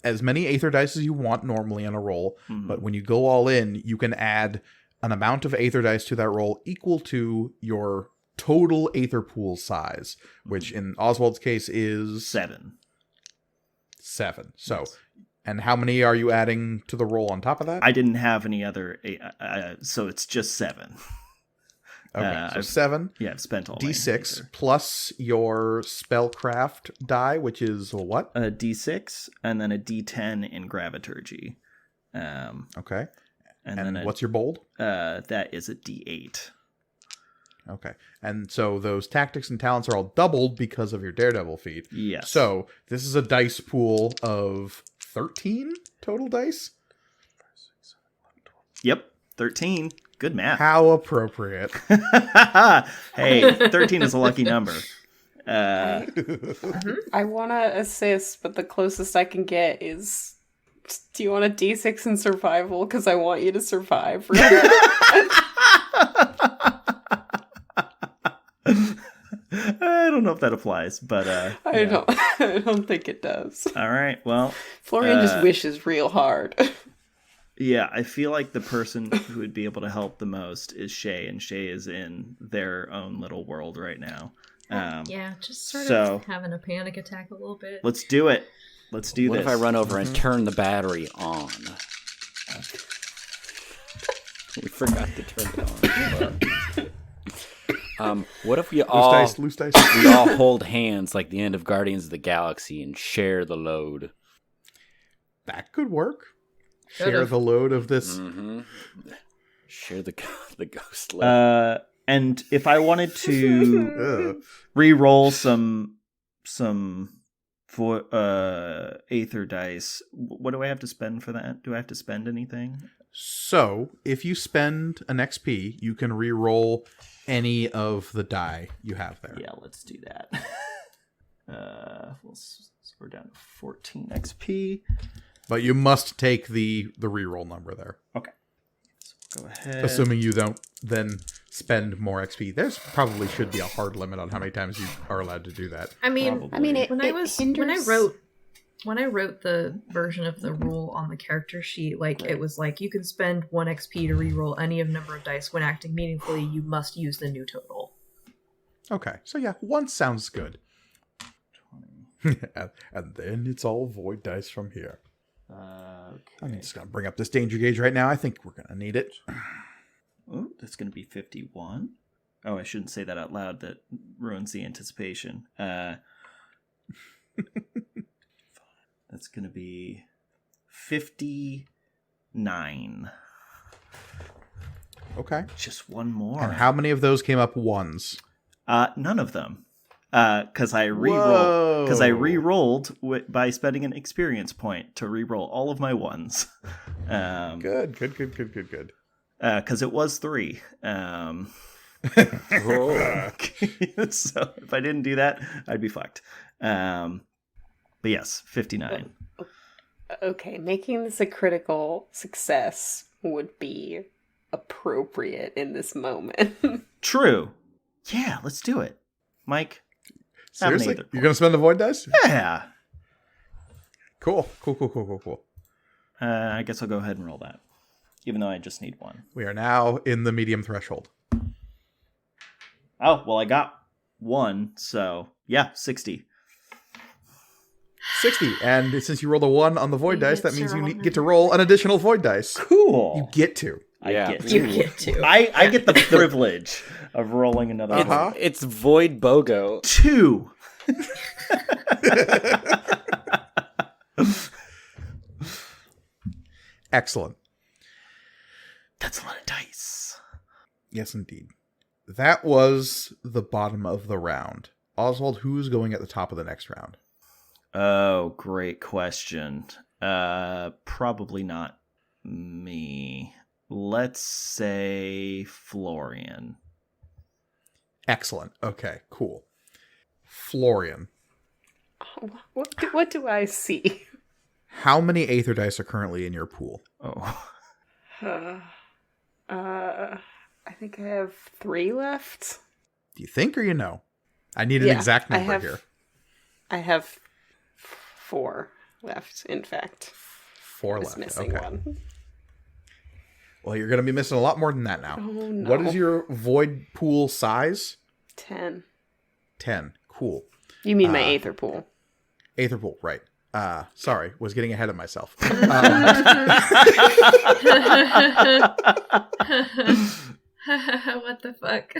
as many Aether dice as you want normally on a roll, but when you go all in, you can add an amount of Aether dice to that roll equal to your total Aether pool size, which in Oswald's case is 7. So, yes. And how many are you adding to the roll on top of that? I didn't have any other, so it's just 7. Okay, so 7. Yeah, I've spent all D6 plus your spellcraft die, which is what? A D6 and then a D10 in graviturgy. Okay. And then what's your bold? That is a D8. Okay. And so those tactics and talents are all doubled because of your Daredevil feat. Yes. So this is a dice pool of 13 total dice? Yep, 13. Good math. How appropriate. Hey, 13 is a lucky number. I want to assist, but the closest I can get is... Do you want a D6 in survival? Because I want you to survive. I don't know if that applies, but... I don't think it does. All right, well... Florian just wishes real hard. Yeah, I feel like the person who would be able to help the most is Shay, and Shay is in their own little world right now. Yeah, just sort so- of having a panic attack a little bit. Let's do it. Let's do What this. if I run over and turn the battery on? We forgot to turn it on. What if we all Loose dice. we all hold hands like the end of Guardians of the Galaxy and share the load? That could work. Could've. Share the load of this. Mm-hmm. Share the ghost load. And if I wanted to re-roll some for Aether dice, what do I have to spend for that? Do I have to spend anything? So, if you spend an XP, you can re-roll any of the die you have there. Yeah, let's do that. So we're down to 14 XP. But you must take the re-roll number there. Okay. So go ahead. Assuming you don't then spend more XP. There's probably should be a hard limit on how many times you are allowed to do that. I mean, Probably. when I wrote the version of the rule on the character sheet, like it was like you can spend 1 XP to reroll any of number of dice when acting meaningfully. You must use the new total. Okay, so yeah, 1 sounds good. 20. And then it's all void dice from here. Okay. I'm just going to bring up this danger gauge right now. I think we're going to need it. Oh, that's going to be 51. Oh, I shouldn't say that out loud. That ruins the anticipation. That's going to be 59. Okay. Just one more. And how many of those came up ones? None of them. Because I re-rolled. Because I re-rolled by spending an experience point to re-roll all of my ones. Good. Because it was 3. Oh. So if I didn't do that, I'd be fucked. But yes, 59. Okay, making this a critical success would be appropriate in this moment. True. Yeah, let's do it. Mike, have an Seriously? Aether You're going to spend the void dice? Yeah. Cool. I guess I'll go ahead and roll that. Even though I just need 1. We are now in the medium threshold. Oh, well, I got 1, so yeah, 60. 60. And since you rolled a 1 on the void You dice, get that means you zero get to roll an additional void dice. Cool. You get to. Yeah. I get to. You get to. I get the privilege of rolling another Uh-huh. It's Void Bogo. 2. Excellent. That's a lot of dice. Yes, indeed. That was the bottom of the round. Oswald, who's going at the top of the next round? Oh, great question. Probably not me. Let's say Florian. Excellent. Okay, cool. Florian, What do I see? how many Aether dice are currently in your pool? Oh. I think I have 3 left. Do you think or you know? I need an Yeah, exact I number have- here. I have 4 left, in fact. 4 I was left. missing Okay. 1. Well, you're going to be missing a lot more than that now. Oh, no. What is your void pool size? 10. 10. Cool. You mean my Aether pool. Aether pool, right. Sorry, was getting ahead of myself. What the fuck?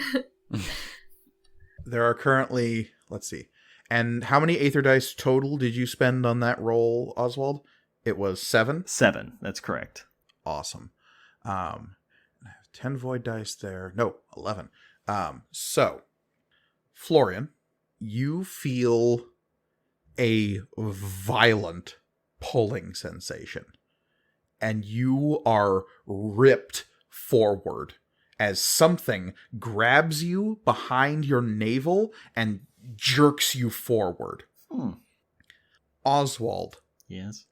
There are currently, let's see. And how many Aether dice total did you spend on that roll, Oswald? It was 7? 7. That's correct. Awesome. I have 10 void dice there. No, 11. So, Florian, you feel a violent pulling sensation. And you are ripped forward as something grabs you behind your navel and jerks you forward. Oswald, Yes.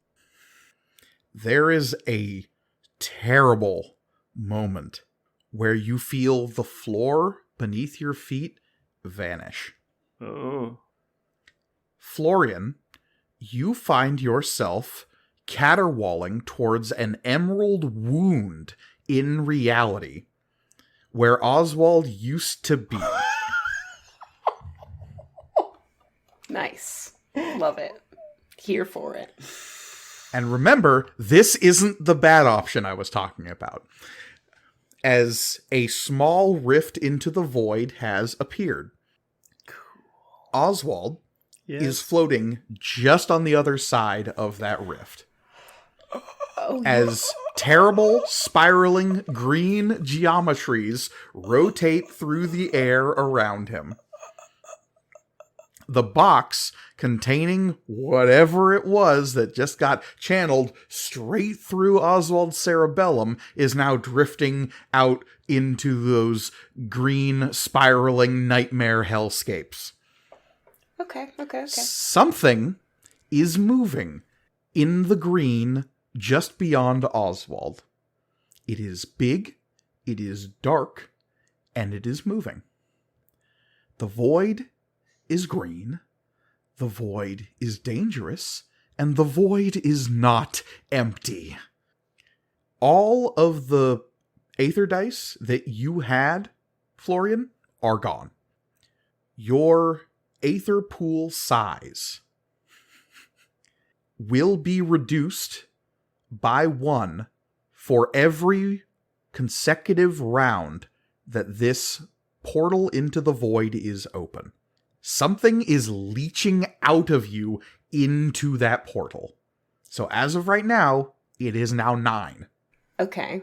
there is a terrible moment where you feel the floor beneath your feet vanish. Oh. Florian, you find yourself caterwauling towards an emerald wound in reality where Oswald used to be. Nice. Love it. Here for it. And remember, this isn't the bad option I was talking about. As a small rift into the void has appeared. Oswald is floating just on the other side of that rift. As terrible, spiraling green geometries rotate through the air around him. The box containing whatever it was that just got channeled straight through Oswald's cerebellum is now drifting out into those green, spiraling nightmare hellscapes. Okay. Something is moving in the green just beyond Oswald. It is big, it is dark, and it is moving. The void is green, the void is dangerous, and the void is not empty. All of the Aether dice that you had, Florian, are gone. Your Aether pool size will be reduced by 1 for every consecutive round that this portal into the void is open. Something is leaching out of you into that portal. So as of right now, it is now 9. Okay.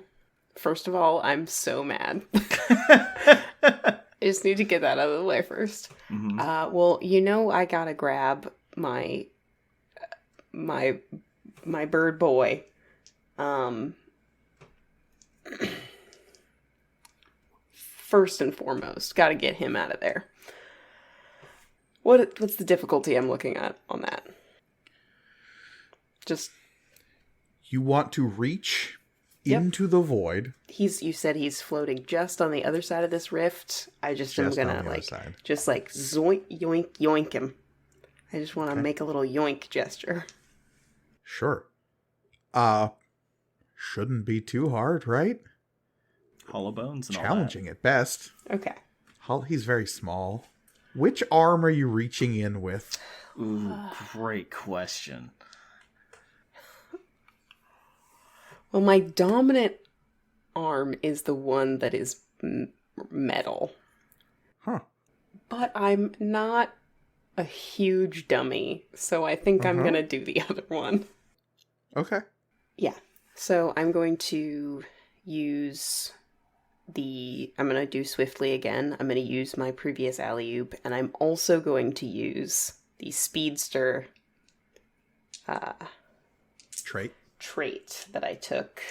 First of all, I'm so mad. I just need to get that out of the way first. Mhm. Well, I gotta grab my bird boy. First and foremost, gotta get him out of there. What's the difficulty I'm looking at on that? Just You want to reach Yep. into the void. you said he's floating just on the other side of this rift. I just am Just on gonna the other side. just zoink, yoink, yoink him. I just want to Okay. make a little yoink gesture. Sure. Shouldn't be too hard, right? Hollow bones and Challenging at best. Okay. He's very small. Which arm are you reaching in with? all that. Ooh, great question. Well, my dominant arm is the one that is metal. Huh. But I'm not a huge dummy, so I think I'm gonna do the other one. Okay. Yeah. So I'm going to use I'm going to do swiftly again. I'm going to use my previous alley-oop, and I'm also going to use the speedster trait that I took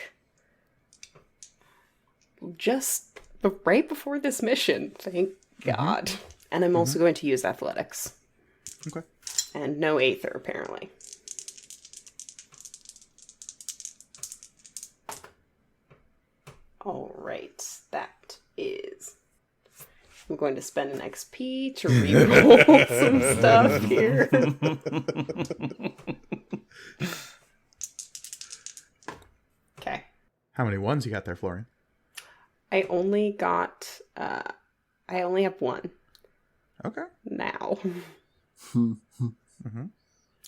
just right before this mission. Thank God. And I'm also going to use athletics. Okay. And no Aether, apparently. All right, that is... I'm going to spend an XP to reroll some stuff here. Okay. How many ones you got there, Florian? I only have 1 Okay. now. Mm-hmm.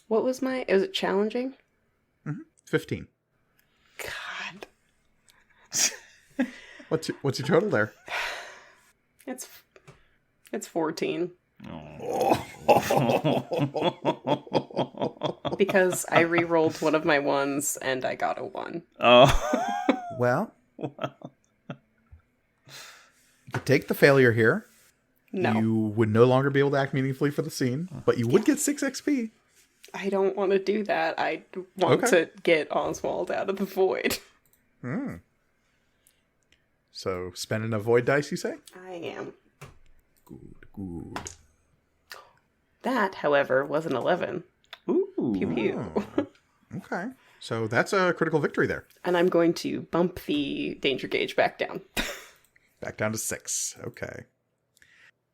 What was is it challenging? 15. God. What's your total there? It's 14. Oh. Because I re-rolled one of my ones and I got a 1. Oh. Well, you could take the failure here. No. You would no longer be able to act meaningfully for the scene, but you would get 6 XP. I don't want to do that. I want to get Oswald out of the void. So, spending a void dice, you say? I am. Good. That, however, was an 11. Ooh. Pew pew. Okay. So, that's a critical victory there. And I'm going to bump the danger gauge back down. Back down to 6. Okay.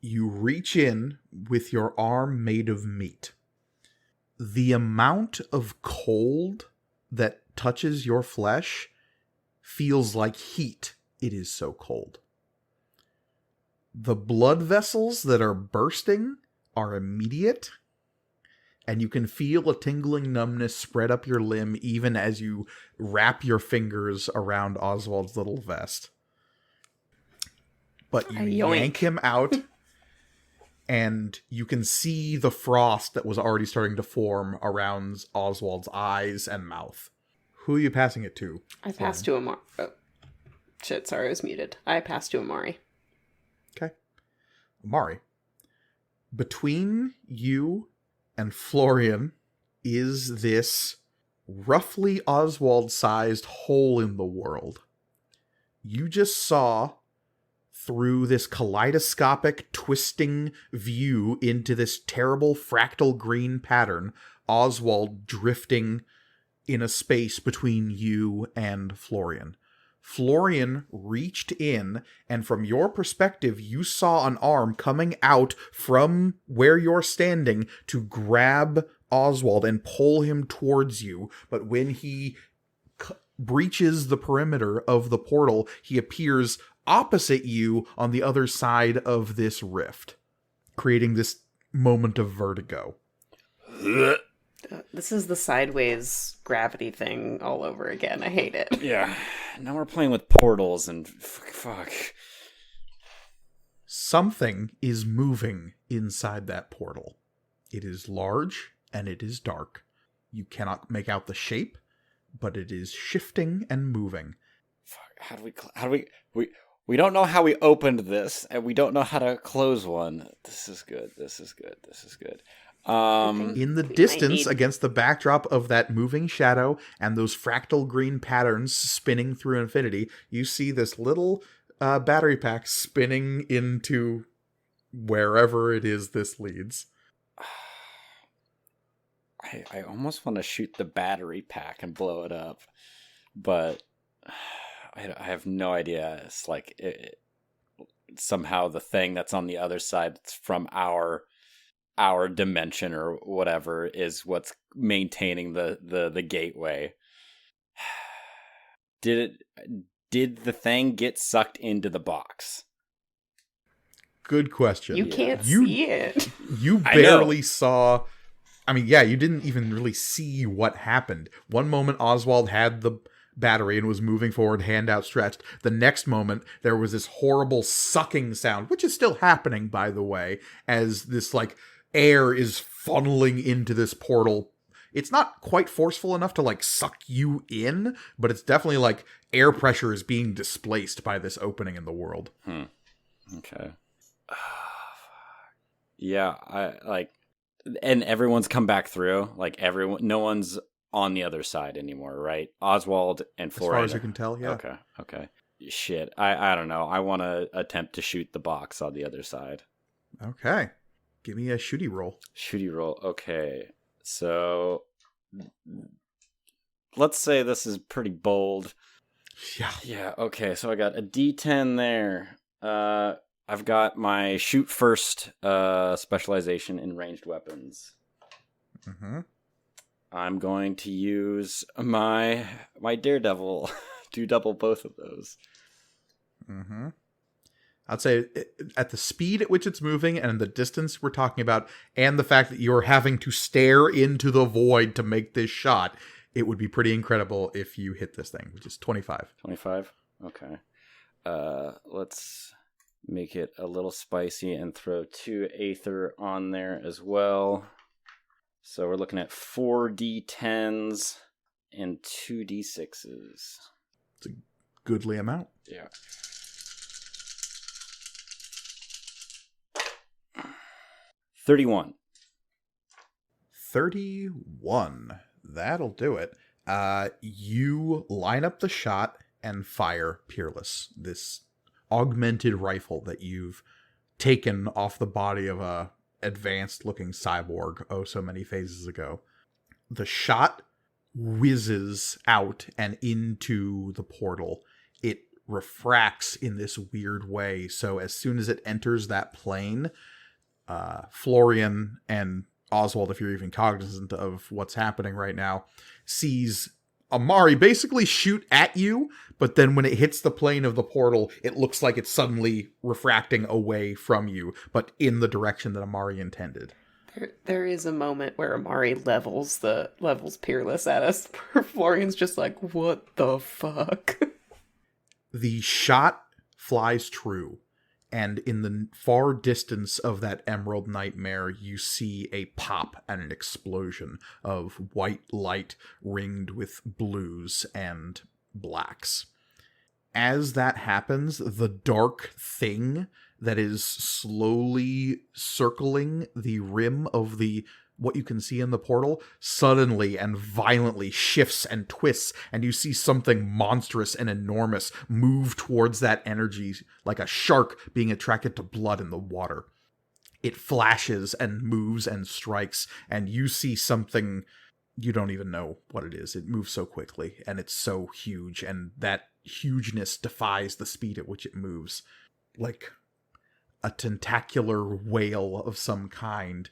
You reach in with your arm made of meat. The amount of cold that touches your flesh feels like heat. It is so cold. The blood vessels that are bursting are immediate, and you can feel a tingling numbness spread up your limb even as you wrap your fingers around Oswald's little vest. But you Yoink. yank him out, and you can see the frost that was already starting to form around Oswald's eyes and mouth. Who are you passing it to? I passed to Amari. Oh. Shit, sorry, I was muted. I passed to Amari. Okay. Amari, between you and Florian is this roughly Oswald-sized hole in the world. You just saw, through this kaleidoscopic twisting view into this terrible fractal green pattern, Oswald drifting in a space between you and Florian. Florian reached in, and from your perspective, you saw an arm coming out from where you're standing to grab Oswald and pull him towards you. But when he breaches the perimeter of the portal, he appears opposite you on the other side of this rift, creating this moment of vertigo. This is the sideways gravity thing all over again. I hate it. Yeah. Now we're playing with portals and fuck. Something is moving inside that portal. It is large and it is dark. You cannot make out the shape, but it is shifting and moving. Fuck. How do we don't know how we opened this, and we don't know how to close one. This is good. In the distance, against the backdrop of that moving shadow and those fractal green patterns spinning through infinity, you see this little battery pack spinning into wherever it is this leads. I almost want to shoot the battery pack and blow it up, but I have no idea. It's like somehow the thing that's on the other side from our dimension or whatever is what's maintaining the gateway. Did the thing get sucked into the box? Good question. You can't see it. You barely saw. I mean, yeah, you didn't even really see what happened. One moment, Oswald had the battery and was moving forward, hand outstretched. The next moment, there was this horrible sucking sound, which is still happening, by the way, as this, like, air is funneling into this portal. It's not quite forceful enough to, like, suck you in, but it's definitely, like, air pressure is being displaced by this opening in the world. Okay. Yeah, and everyone's come back through. Like, no one's on the other side anymore, right? Oswald and Florian. As far as you can tell, yeah. Okay. Shit, I don't know. I want to attempt to shoot the box on the other side. Okay. Give me a shooty roll. Okay. So, let's say this is pretty bold. Yeah, okay. So I got a D10 there. I've got my shoot first specialization in ranged weapons. Mm-hmm. I'm going to use my Daredevil to double both of those. Mm-hmm. I'd say at the speed at which it's moving and the distance we're talking about, and the fact that you're having to stare into the void to make this shot, it would be pretty incredible if you hit this thing, which is 25. 25? Okay. Let's make it a little spicy and throw 2 Aether on there as well. So we're looking at 4 D10s and 2 D6s. It's a goodly amount. Yeah. 31. 31. That'll do it. You line up the shot and fire Peerless, this augmented rifle that you've taken off the body of a advanced-looking cyborg so many phases ago. The shot whizzes out and into the portal. It refracts in this weird way, so as soon as it enters that plane, Florian and Oswald, if you're even cognizant of what's happening right now, sees Amari basically shoot at you, but then when it hits the plane of the portal, it looks like it's suddenly refracting away from you, but in the direction that Amari intended. There is a moment where Amari levels Peerless at us. Florian's just like, what the fuck? The shot flies true, and in the far distance of that Emerald Nightmare, you see a pop and an explosion of white light ringed with blues and blacks. As that happens, the dark thing that is slowly circling the rim of what you can see in the portal suddenly and violently shifts and twists, and you see something monstrous and enormous move towards that energy like a shark being attracted to blood in the water. It flashes and moves and strikes, and you see something you don't even know what it is. It moves so quickly, and it's so huge, and that hugeness defies the speed at which it moves. Like a tentacular whale of some kind,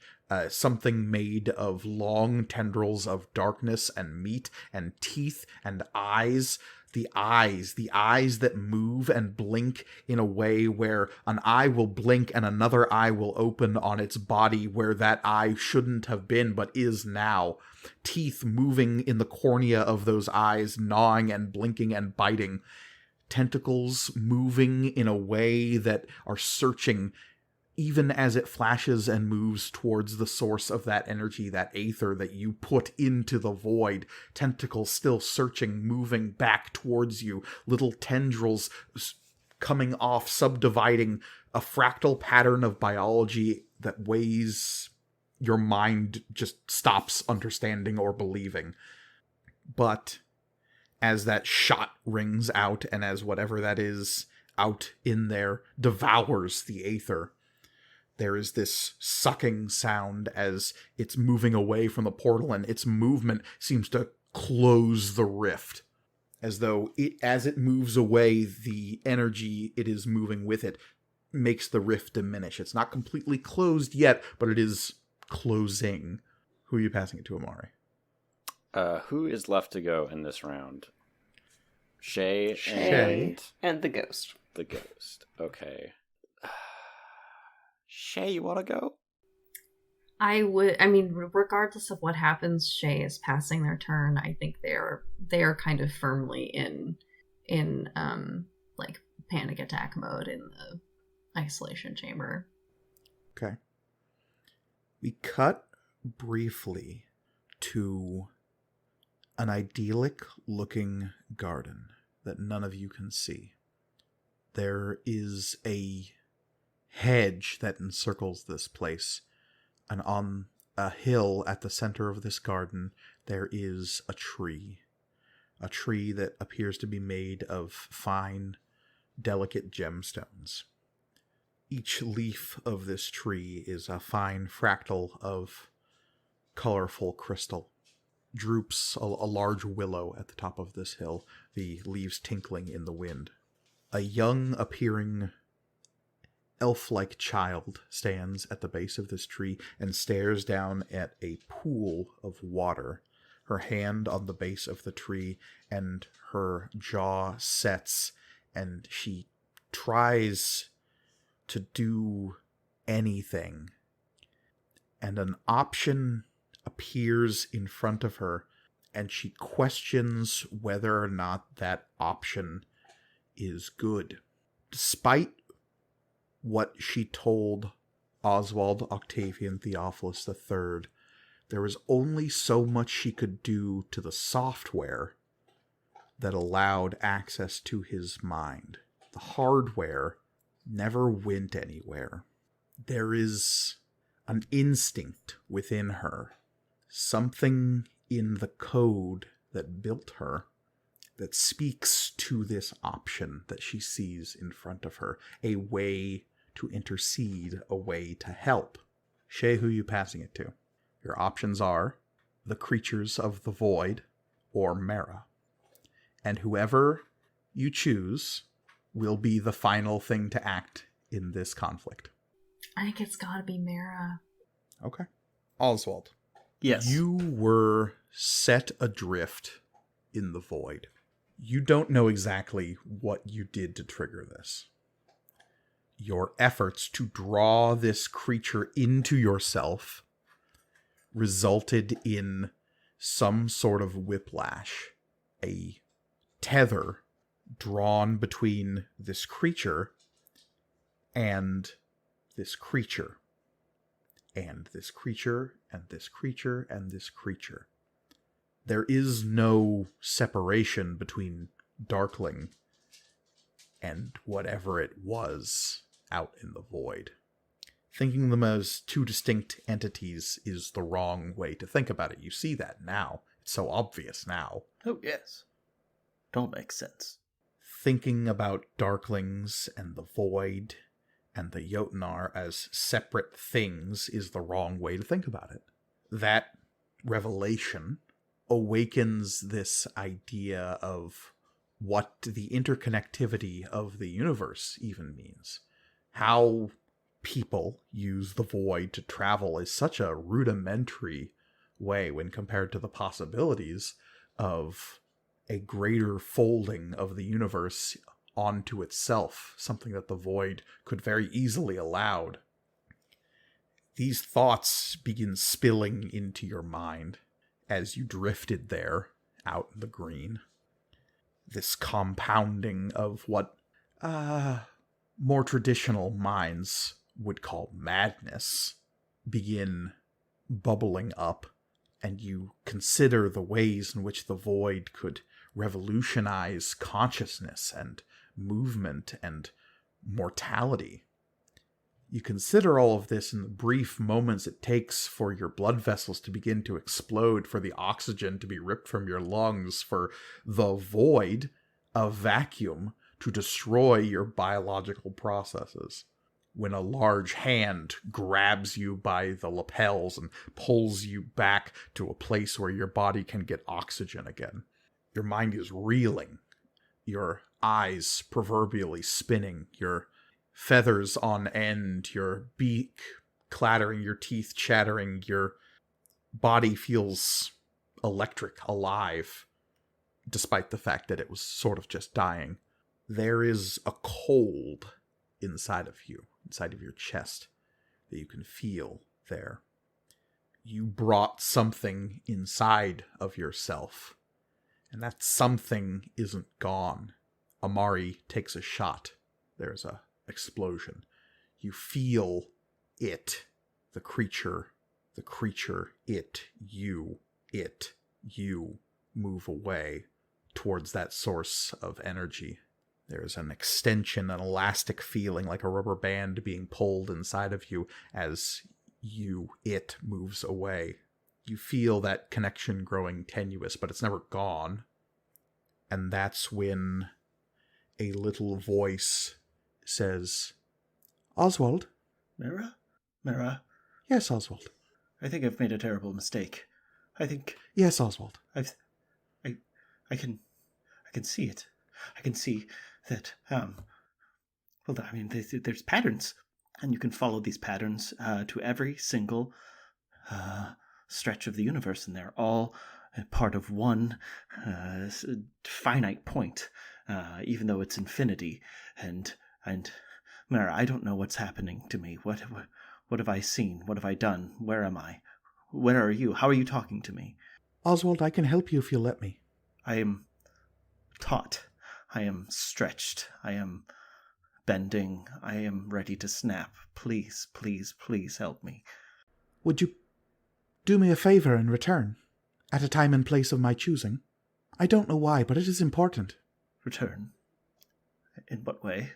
something made of long tendrils of darkness and meat and teeth and eyes. The eyes that move and blink in a way where an eye will blink and another eye will open on its body where that eye shouldn't have been but is now. Teeth moving in the cornea of those eyes, gnawing and blinking and biting. Tentacles moving in a way that are searching even as it flashes and moves towards the source of that energy, that aether that you put into the void. Tentacles still searching, moving back towards you. Little tendrils coming off, subdividing a fractal pattern of biology that weighs your mind just stops understanding or believing. But as that shot rings out, and as whatever that is out in there devours the aether, there is this sucking sound as it's moving away from the portal, and its movement seems to close the rift. As though as it moves away, the energy it is moving with it makes the rift diminish. It's not completely closed yet, but it is closing. Who are you passing it to, Amari? Who is left to go in this round? Shay and the ghost. The ghost. Okay. Shay, you want to go? I would. I mean, regardless of what happens, Shay is passing their turn. I think they are kind of firmly in like panic attack mode in the isolation chamber. Okay. We cut briefly to an idyllic looking garden that none of you can see. There is a hedge that encircles this place, and on a hill at the center of this garden there is a tree that appears to be made of fine, delicate gemstones. Each leaf of this tree is a fine fractal of colorful crystal. Droops a large willow at the top of this hill, the leaves tinkling in the wind. A young appearing elf-like child stands at the base of this tree and stares down at a pool of water, her hand on the base of the tree, and her jaw sets, and she tries to do anything. And an option appears in front of her, and she questions whether or not that option is good. Despite what she told Oswald Octavian Theophilus III, there was only so much she could do to the software that allowed access to his mind. The hardware never went anywhere. There is an instinct within her, something in the code that built her, that speaks to this option that she sees in front of her, a way to intercede, a way to help. Shay, who are you passing it to? Your options are the creatures of the void or Mara. And whoever you choose will be the final thing to act in this conflict. I think it's gotta be Mara. Okay. Oswald. Yes. You were set adrift in the void. You don't know exactly what you did to trigger this. Your efforts to draw this creature into yourself resulted in some sort of whiplash. A tether drawn between this creature and this creature. And this creature, and this creature, and this creature. There is no separation between Darkling and whatever it was out in the void. Thinking them as two distinct entities is the wrong way to think about it. You see that now. It's so obvious now. Oh, yes. Don't make sense. Thinking about Darklings and the void and the Jotnar as separate things is the wrong way to think about it. That revelation awakens this idea of what the interconnectivity of the universe even means. How people use the void to travel is such a rudimentary way when compared to the possibilities of a greater folding of the universe onto itself, something that the void could very easily allow. These thoughts begin spilling into your mind as you drifted there out in the green. This compounding of what more traditional minds would call madness begin bubbling up, and you consider the ways in which the void could revolutionize consciousness and movement and mortality. You consider all of this in the brief moments it takes for your blood vessels to begin to explode, for the oxygen to be ripped from your lungs, for the void, a vacuum, to destroy your biological processes. When a large hand grabs you by the lapels and pulls you back to a place where your body can get oxygen again. Your mind is reeling, your eyes proverbially spinning, your feathers on end, your beak clattering, your teeth chattering, your body feels electric, alive, despite the fact that it was sort of just dying. There is a cold inside of you, inside of your chest, that you can feel there. You brought something inside of yourself, and that something isn't gone. Amari takes a shot. There's a explosion. You feel it, the creature, it, you move away towards that source of energy. There's an extension, an elastic feeling like a rubber band being pulled inside of you as it moves away. You feel that connection growing tenuous, but it's never gone. And that's when a little voice says, "Oswald?" Mira? Mira? "Yes, Oswald." I think I've made a terrible mistake. I think... "Yes, Oswald." I can see it. I can see that, there's patterns, and you can follow these patterns to every single stretch of the universe, and they're all part of one finite point, even though it's infinity. And Mara, I don't know what's happening to me. What have I seen? What have I done? Where am I? Where are you? How are you talking to me? "Oswald, I can help you if you'll let me." I am taut. I am stretched. I am bending. I am ready to snap. Please, please, please help me. "Would you do me a favor in return? At a time and place of my choosing? I don't know why, but it is important." Return? In what way?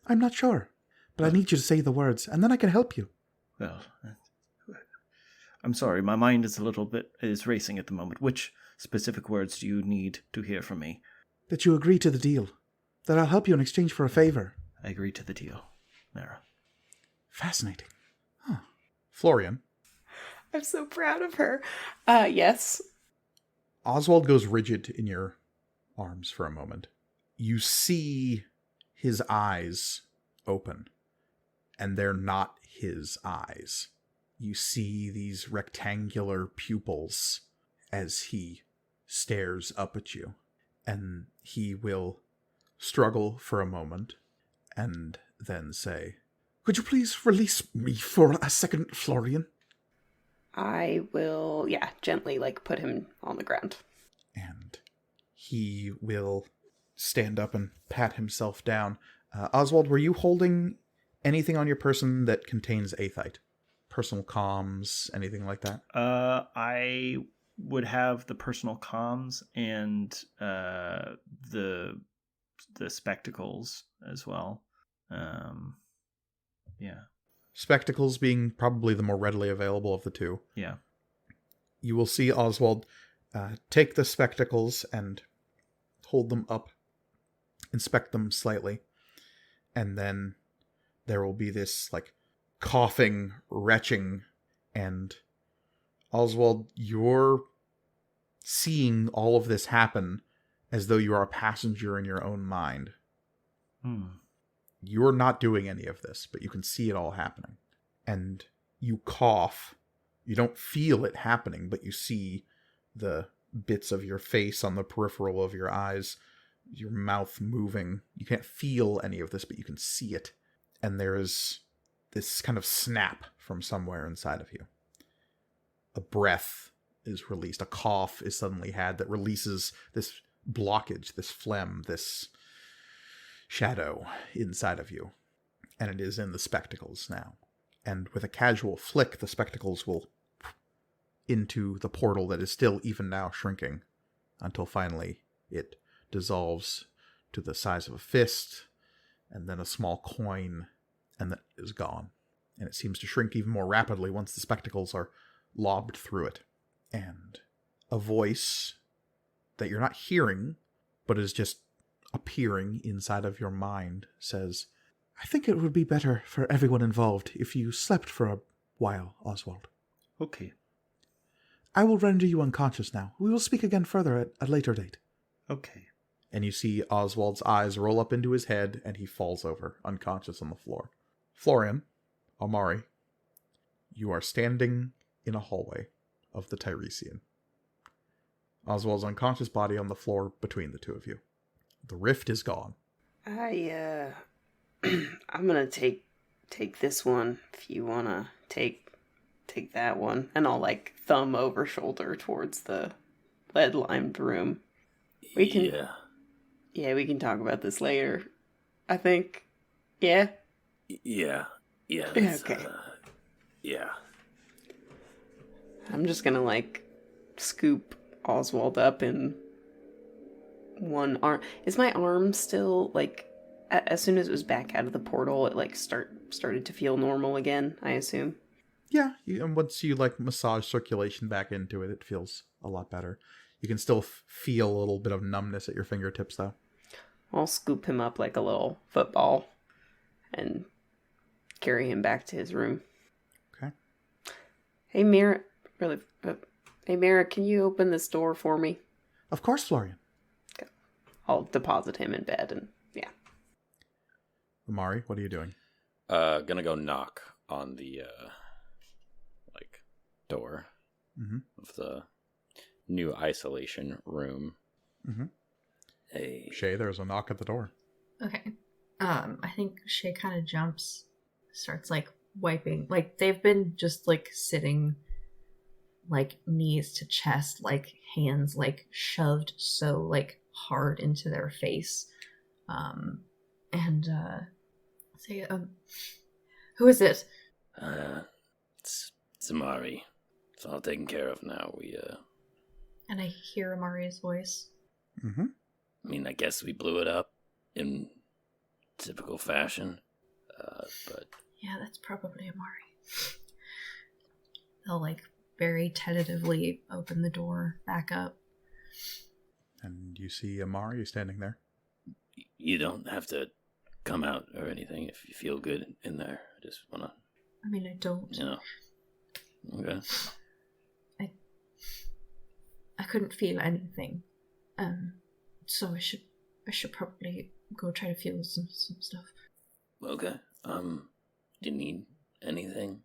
"I'm not sure, but I need you to say the words, and then I can help you." Well, I'm sorry, my mind is racing at the moment. Which specific words do you need to hear from me? "That you agree to the deal. That I'll help you in exchange for a favor." I agree to the deal, Mara. "Fascinating. Huh. Florian?" I'm so proud of her. Yes. Oswald goes rigid in your arms for a moment. You see his eyes open, and they're not his eyes. You see these rectangular pupils as he stares up at you, and he will struggle for a moment and then say, "Could you please release me for a second, Florian?" I will, gently, put him on the ground. And he will stand up and pat himself down. Oswald, were you holding anything on your person that contains aethite? Personal comms, anything like that? I would have the personal comms and the spectacles as well. Yeah. Spectacles being probably the more readily available of the two. Yeah. You will see Oswald take the spectacles and hold them up, inspect them slightly, and then there will be this, coughing, retching, and Oswald, you're seeing all of this happen as though you are a passenger in your own mind. You're not doing any of this, but you can see it all happening. And you cough. You don't feel it happening, but you see the bits of your face on the peripheral of your eyes, your mouth moving. You can't feel any of this, but you can see it. And there is this kind of snap from somewhere inside of you. A breath is released. A cough is suddenly had that releases this blockage, this phlegm, this shadow inside of you. And it is in the spectacles now. And with a casual flick, the spectacles will into the portal that is still even now shrinking until finally it dissolves to the size of a fist and then a small coin, and that is gone. And it seems to shrink even more rapidly once the spectacles are lobbed through it. And a voice that you're not hearing, but is just appearing inside of your mind says, "I think it would be better for everyone involved if you slept for a while, Oswald." Okay. "I will render you unconscious now. We will speak again further at a later date." Okay. And you see Oswald's eyes roll up into his head, and he falls over, unconscious on the floor. Florian, Amari, you are standing in a hallway of the Tiresian. Oswald's unconscious body on the floor between the two of you. The rift is gone. I'm gonna take this one if you wanna take that one, and I'll thumb over shoulder towards the lead-limed room. We can we can talk about this later, I think. Yeah. Yeah. Okay. Yeah. I'm just gonna scoop Oswald up in one arm. Is my arm still as soon as it was back out of the portal, it started to feel normal again, I assume? Yeah, and once you massage circulation back into it, it feels a lot better. You can still feel a little bit of numbness at your fingertips, though. I'll scoop him up like a little football and carry him back to his room. Okay. Hey, Mira, can you open this door for me? Of course, Florian. Okay. I'll deposit him in bed and Amari, what are you doing? Gonna go knock on the door of the new isolation room. Mm-hmm. Hey, Shay, there's a knock at the door. Okay. I think Shay kind of jumps, starts wiping. They've been just sitting knees to chest, hands shoved so hard into their face. And say, who is it? it's Amari. It's all taken care of now. And I hear Amari's voice. Mm-hmm. I mean, I guess we blew it up in typical fashion. But yeah, that's probably Amari. They'll very tentatively open the door back up. And you see Amari standing there. You don't have to come out or anything if you feel good in there. I just wanna. I mean, I don't. Okay. I couldn't feel anything. So I should probably go try to feel some stuff. Okay. Do you need anything?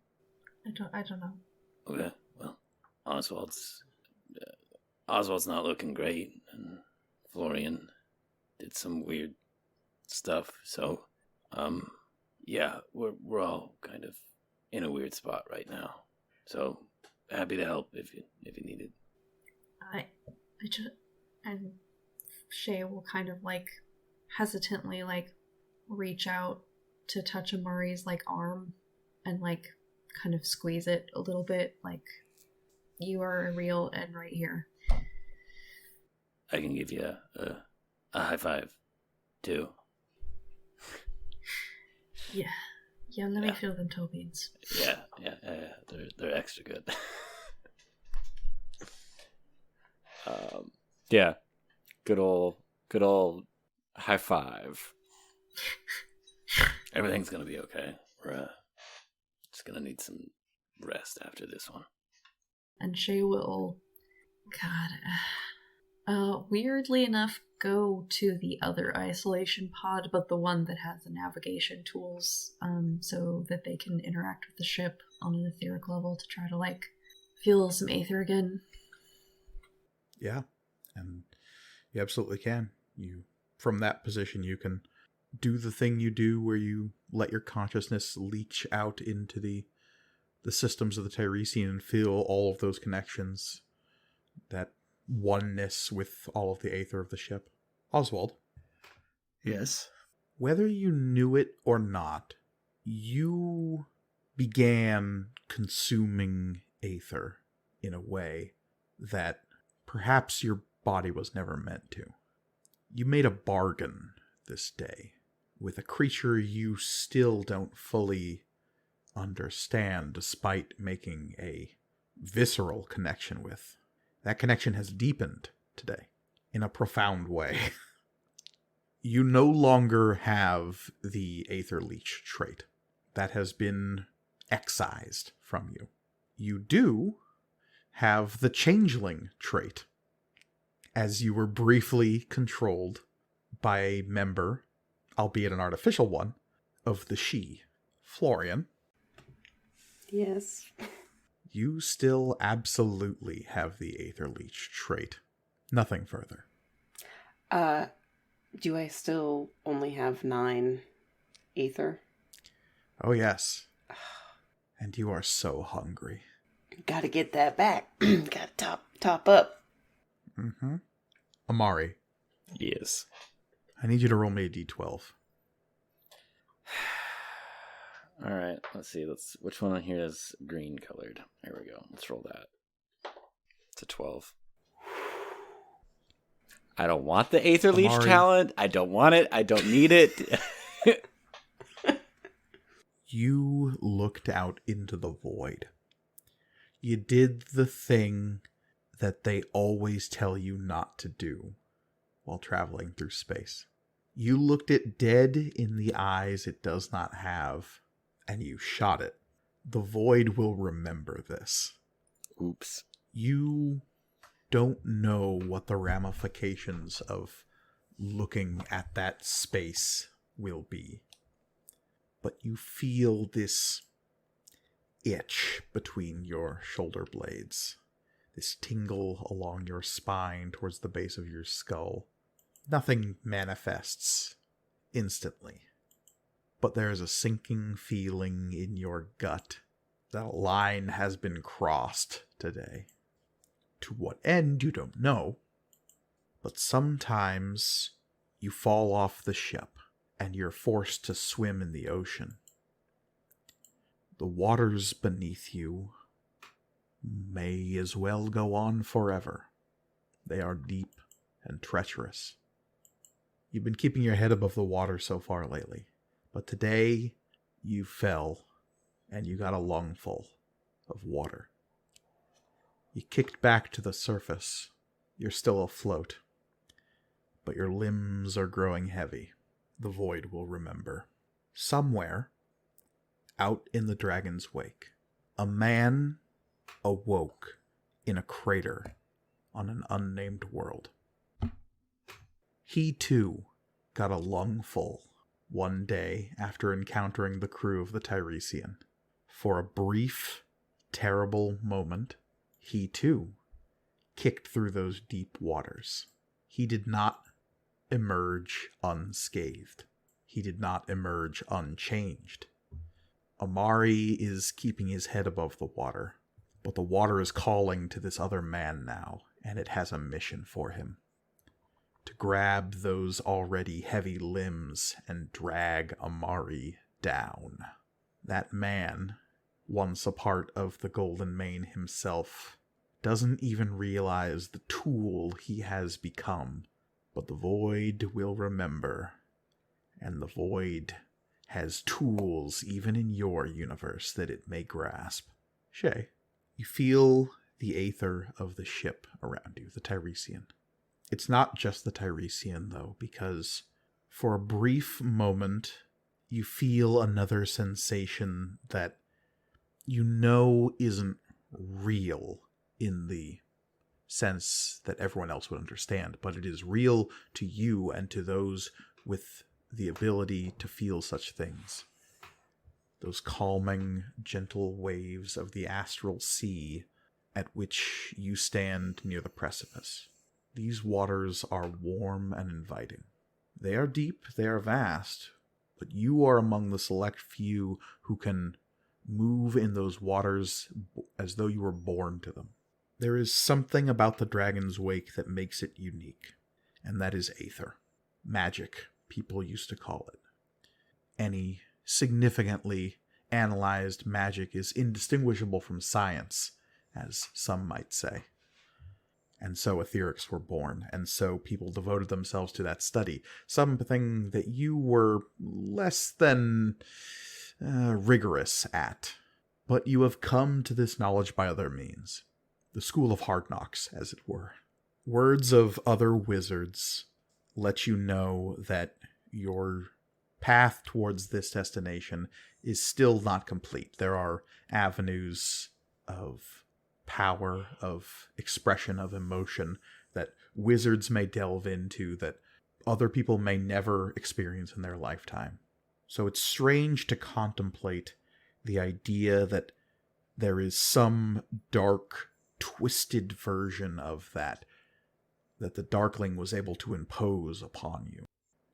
I don't know. Okay. Well, Oswald's not looking great, and Florian did some weird stuff. So, yeah, we're all kind of in a weird spot right now. So, happy to help if you need it. I just, and Shay will kind of like hesitantly like reach out to touch Amari's like arm and like kind of squeeze it a little bit, like, you are real and right here. I can give you a high five too. Yeah, let me feel them toe beans. Yeah. They're extra good. Yeah, good old high five. Everything's gonna be okay. We're just gonna need some rest after this one. And Shay will, weirdly enough, go to the other isolation pod, but the one that has the navigation tools, so that they can interact with the ship on an etheric level to try to, like, feel some aether again. Yeah, and you absolutely can. From that position, you can do the thing you do where you let your consciousness leach out into the systems of the Tiresian and feel all of those connections, that oneness with all of the aether of the ship. Oswald. Yes? Whether you knew it or not, you began consuming aether in a way that perhaps your body was never meant to. You made a bargain this day with a creature you still don't fully understand, despite making a visceral connection with. That connection has deepened today in a profound way. You no longer have the Aether Leech trait. That has been excised from you. You do have the Changeling trait, as you were briefly controlled by a member, albeit an artificial one, of the She. Florian. Yes. You still absolutely have the Aether Leech trait. Nothing further. Do I still only have 9 aether? Oh, yes. And you are so hungry. Gotta get that back. Gotta top up. Mm-hmm. Amari. Yes. I need you to roll me a d12. All right, let's see. Which one on here is green colored? There we go. Let's roll that. It's a 12. I don't want the Aether Leech talent. I don't want it. I don't need it. You looked out into the void. You did the thing that they always tell you not to do while traveling through space. You looked it dead in the eyes it does not have, and you shot it. The void will remember this. Oops. You don't know what the ramifications of looking at that space will be. But you feel this itch between your shoulder blades. This tingle along your spine towards the base of your skull. Nothing manifests instantly. But there is a sinking feeling in your gut that a line has been crossed today. To what end, you don't know. But sometimes you fall off the ship and you're forced to swim in the ocean. The waters beneath you may as well go on forever. They are deep and treacherous. You've been keeping your head above the water so far lately, but today you fell and you got a lungful of water. You kicked back to the surface. You're still afloat, but your limbs are growing heavy. The void will remember. Somewhere, out in the dragon's wake, a man awoke in a crater on an unnamed world. He too got a lungful one day after encountering the crew of the Tiresian. For a brief, terrible moment, he too kicked through those deep waters. He did not emerge unscathed. He did not emerge unchanged. Amari is keeping his head above the water, But the water is calling to this other man now, and it has a mission for him. To grab those already heavy limbs and drag Amari down. That man, once a part of the Golden Mane himself, doesn't even realize the tool he has become. But the Void will remember, and the Void has tools even in your universe that it may grasp. Shay, you feel the aether of the ship around you, the Tiresian. It's not just the Tiresian, though, because for a brief moment, you feel another sensation that you know isn't real in the sense that everyone else would understand, but it is real to you and to those with the ability to feel such things. Those calming, gentle waves of the astral sea at which you stand near the precipice. These waters are warm and inviting. They are deep, they are vast, but you are among the select few who can move in those waters as though you were born to them. There is something about the Dragon's Wake that makes it unique, and that is aether. Magic, people used to call it. Any significantly analyzed magic is indistinguishable from science, as some might say. And so etherics were born, and so people devoted themselves to that study, something that you were less than rigorous at. But you have come to this knowledge by other means. The school of hard knocks, as it were. Words of other wizards let you know that your path towards this destination is still not complete. There are avenues of power, of expression, of emotion that wizards may delve into that other people may never experience in their lifetime. So it's strange to contemplate the idea that there is some dark, twisted version of that the Darkling was able to impose upon you.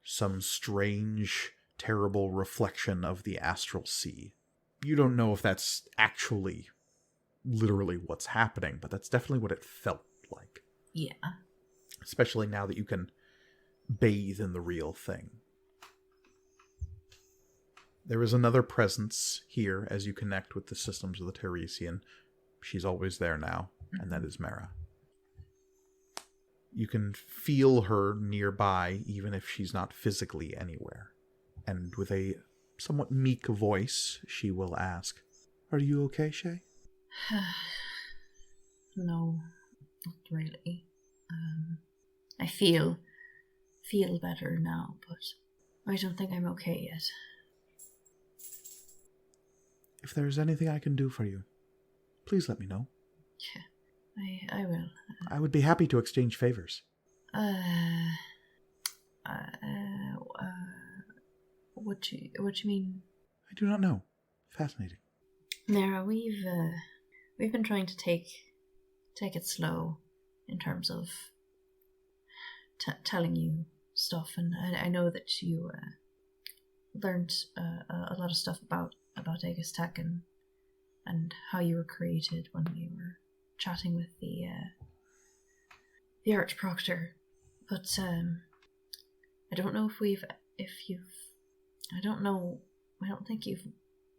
Some strange, terrible reflection of the astral sea. You don't know if that's actually literally what's happening, but that's definitely what it felt like. Yeah. Especially now that you can bathe in the real thing. There is another presence here as you connect with the systems of the Tiresian. She's always there now, and that is Mara. You can feel her nearby, even if she's not physically anywhere. And with a somewhat meek voice, she will ask, "Are you okay, Shay?" No, not really. I feel better now, but I don't think I'm okay yet. If there's anything I can do for you, please let me know. Yeah, I will. I would be happy to exchange favors. What do you mean? I do not know. Fascinating. Mara, we've been trying to take it slow in terms of telling you stuff, and I know that you learned a lot of stuff about Aegis Tech and how you were created when we were chatting with the Archproctor, but I don't know I don't think you've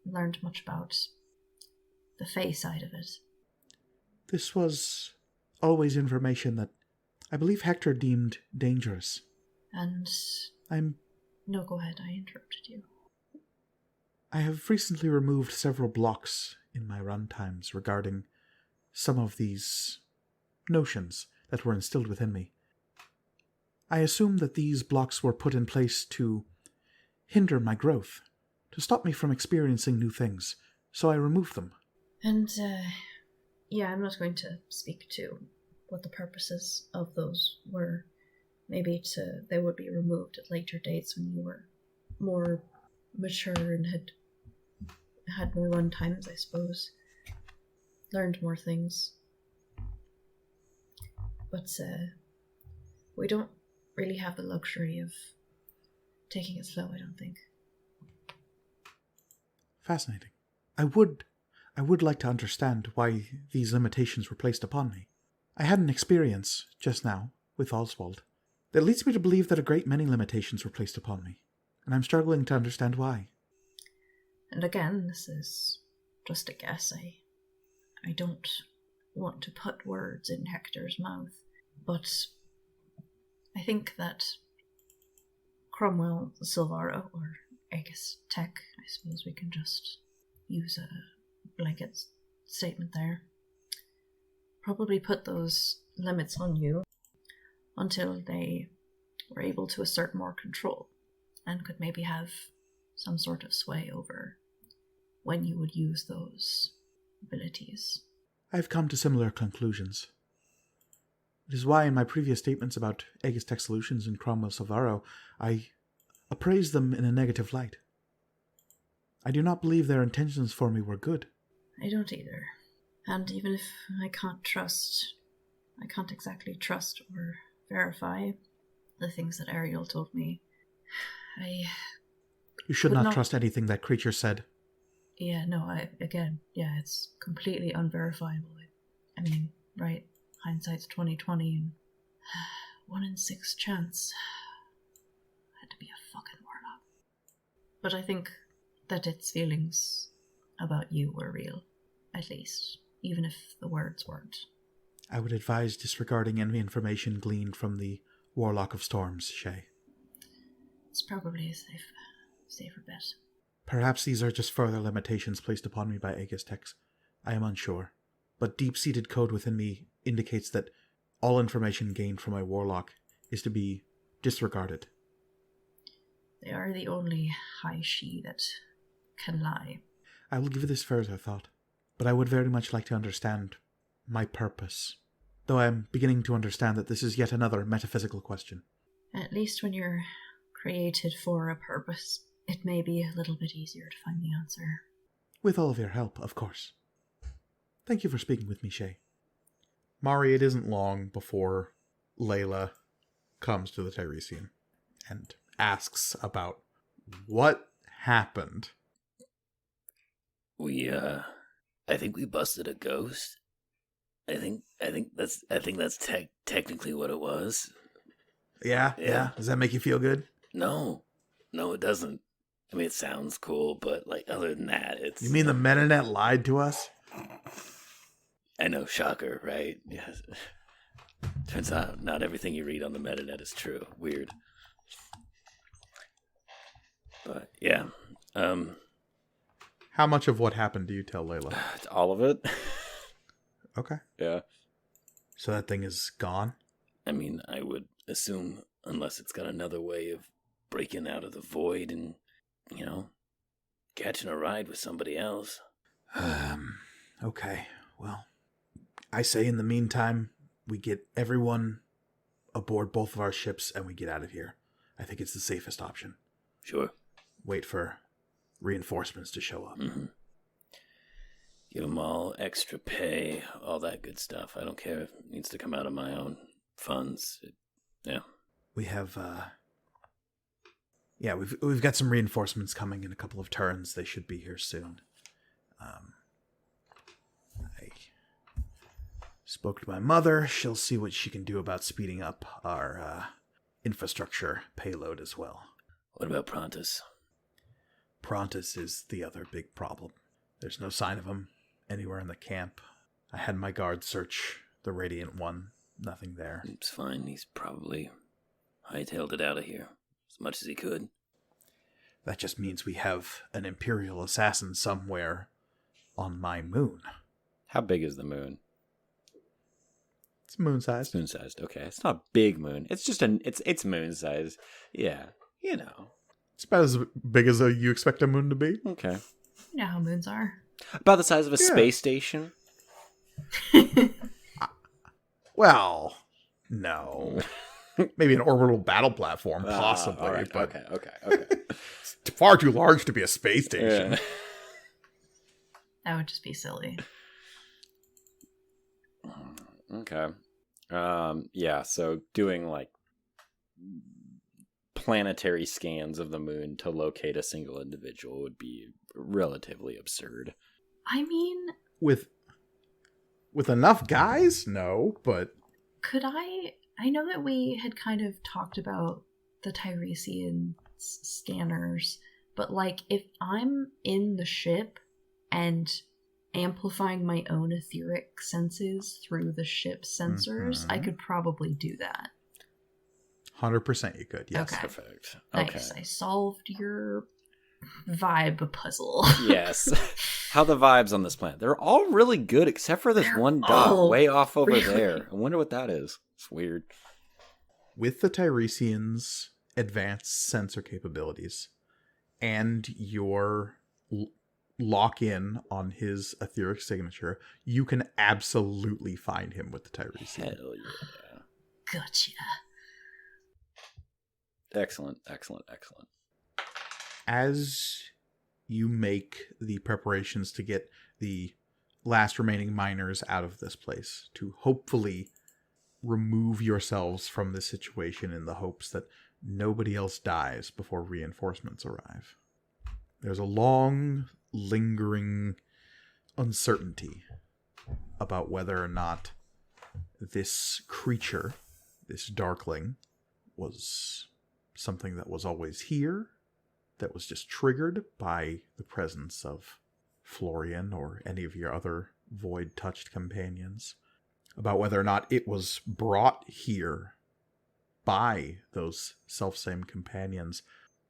learned much about the Fae side of it. This was always information that I believe Hector deemed dangerous. And no, go ahead, I interrupted you. I have recently removed several blocks in my runtimes regarding some of these notions that were instilled within me. I assume that these blocks were put in place to hinder my growth, to stop me from experiencing new things, so I removed them. And, yeah, I'm not going to speak to what the purposes of those were. Maybe they would be removed at later dates when you were more mature and had more run times, I suppose. Learned more things. But we don't really have the luxury of taking it slow, I don't think. Fascinating. I would I would like to understand why these limitations were placed upon me. I had an experience, just now, with Oswald, that leads me to believe that a great many limitations were placed upon me, and I'm struggling to understand why. And again, this is just a guess. I don't want to put words in Hector's mouth, but I think that Cromwell Silvaro, or Aegis Tech, I suppose we can just use a blanket statement there, probably put those limits on you until they were able to assert more control and could maybe have some sort of sway over when you would use those abilities. I've come to similar conclusions. It is why in my previous statements about Aegis Tech Solutions and Cromwell Silvaro, I appraised them in a negative light. I do not believe their intentions for me were good. I don't either. And even if I can't exactly trust or verify the things that Ariel told me, You should would not trust anything that creature said. It's completely unverifiable. I mean, right, hindsight's 20/20, and 1 in 6 chance. Had to be a fucking warlock. But I think that its feelings about you were real, at least, even if the words weren't. I would advise disregarding any information gleaned from the Warlock of Storms, Shay. It's probably a safer bet. Perhaps these are just further limitations placed upon me by Aegis Techs. I am unsure. But deep-seated code within me indicates that all information gained from my Warlock is to be disregarded. They are the only high she that can lie. I will give this further thought, but I would very much like to understand my purpose, though I am beginning to understand that this is yet another metaphysical question. At least when you're created for a purpose, it may be a little bit easier to find the answer. With all of your help, of course. Thank you for speaking with me, Shay. Mari, it isn't long before Layla comes to the Tiresian and asks about what happened. I think we busted a ghost. I think that's technically what it was. Yeah. Does that make you feel good? No, it doesn't. I mean, it sounds cool, but like other than that, it's. You mean the Metanet lied to us? I know, shocker, right? Yes. Turns out not everything you read on the Metanet is true. Weird. But yeah. How much of what happened do you tell Layla? It's all of it. Okay. Yeah. So that thing is gone? I mean, I would assume, unless it's got another way of breaking out of the void and, catching a ride with somebody else. Okay. Well, I say in the meantime, we get everyone aboard both of our ships and we get out of here. I think it's the safest option. Sure. Wait for reinforcements to show up. Mm-hmm. Give them all extra pay, all that good stuff. I don't care if it needs to come out of my own funds. Yeah. We have, we've got some reinforcements coming in a couple of turns. They should be here soon. I spoke to my mother. She'll see what she can do about speeding up our infrastructure payload as well. What about Prontus? Prontus is the other big problem. There's no sign of him anywhere in the camp. I had my guard search the Radiant One. Nothing there. It's fine. He's probably hightailed it out of here as much as he could. That just means we have an Imperial assassin somewhere on my moon. How big is the moon? It's moon-sized. It's moon-sized. Okay, it's not a big moon. It's just it's moon-sized. Yeah, It's about as big as you expect a moon to be. Okay. You know how moons are. About the size of a space station. Well, no. Maybe an orbital battle platform, possibly. All right. But Okay. it's far too large to be a space station. Yeah. That would just be silly. Okay. So doing like planetary scans of the moon to locate a single individual would be relatively absurd. I mean, With enough guys? No, but could I know that we had kind of talked about the Tiresian scanners, but like if I'm in the ship and amplifying my own etheric senses through the ship's sensors, I could probably do that. 100% you could, yes. Okay. Perfect. Nice. Okay. I solved your vibe puzzle. Yes. How the vibes on this planet? They're all really good except for this one dot all way off over really- there. I wonder what that is. It's weird. With the Tiresians' advanced sensor capabilities and your lock-in on his etheric signature, you can absolutely find him with the Tiresian. Hell yeah. Gotcha. Excellent. As you make the preparations to get the last remaining miners out of this place, to hopefully remove yourselves from this situation in the hopes that nobody else dies before reinforcements arrive, there's a long, lingering uncertainty about whether or not this creature, this darkling, was something that was always here, that was just triggered by the presence of Florian or any of your other void-touched companions, about whether or not it was brought here by those self-same companions,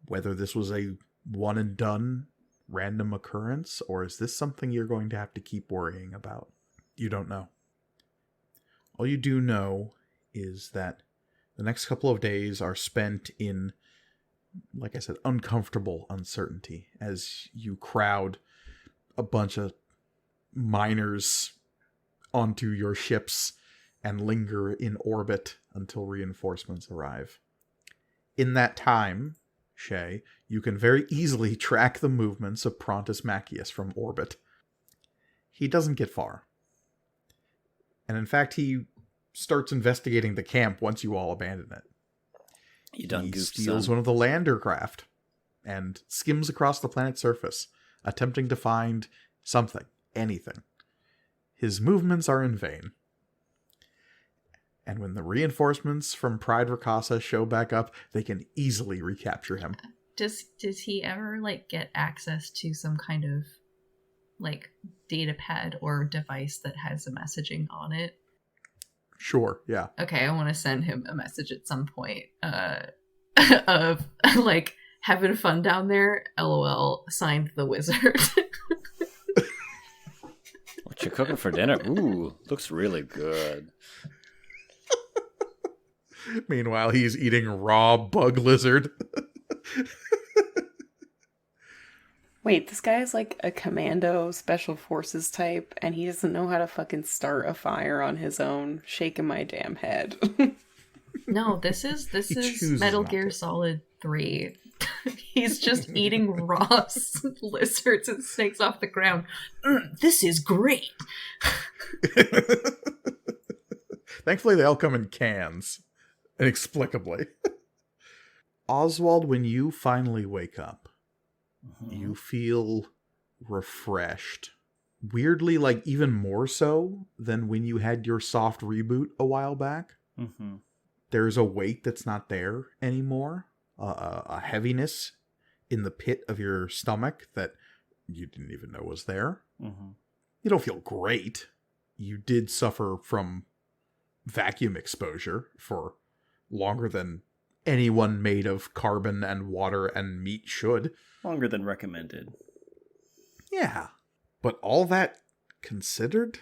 whether this was a one-and-done random occurrence, or is this something you're going to have to keep worrying about? You don't know. All you do know is that the next couple of days are spent in, like I said, uncomfortable uncertainty as you crowd a bunch of miners onto your ships and linger in orbit until reinforcements arrive. In that time, Shay, you can very easily track the movements of Prontus Macius from orbit. He doesn't get far. And in fact, he starts investigating the camp once you all abandon it. You done He goofed, steals son. one of the lander craft and skims across the planet's surface, attempting to find something, anything. His movements are in vain. And when the reinforcements from Pride Rakasa show back up, they can easily recapture him. Does he ever like get access to some kind of like data pad or device that has a messaging on it? Sure, yeah. Okay, I want to send him a message at some point of like having fun down there. LOL. Signed, the wizard. What you cooking for dinner? Ooh, looks really good. Meanwhile, he's eating raw bug lizard. Wait, this guy is like a commando special forces type, and he doesn't know how to fucking start a fire on his own. Shaking my damn head. No, this is chooses Metal not Gear to. Solid 3. He's just eating raw lizards and snakes off the ground. This is great. Thankfully, they all come in cans. Inexplicably. Oswald, when you finally wake up, you feel refreshed. Weirdly, like even more so than when you had your soft reboot a while back. Mm-hmm. There's a weight that's not there anymore. A heaviness in the pit of your stomach that you didn't even know was there. Mm-hmm. You don't feel great. You did suffer from vacuum exposure for longer than anyone made of carbon and water and meat should. Longer than recommended. Yeah. But all that considered,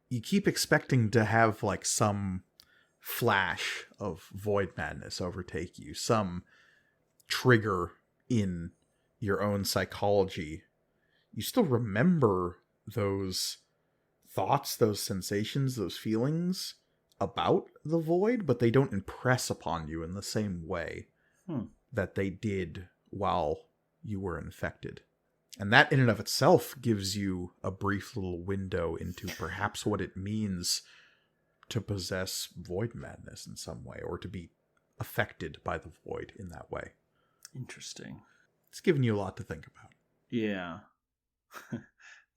you keep expecting to have like some flash of void madness overtake you, some trigger in your own psychology. You still remember those thoughts, those sensations, those feelings about the void, but they don't impress upon you in the same way that they did while you were infected. And that in and of itself gives you a brief little window into perhaps what it means to possess void madness in some way, or to be affected by the void in that way. Interesting. It's given you a lot to think about. Yeah.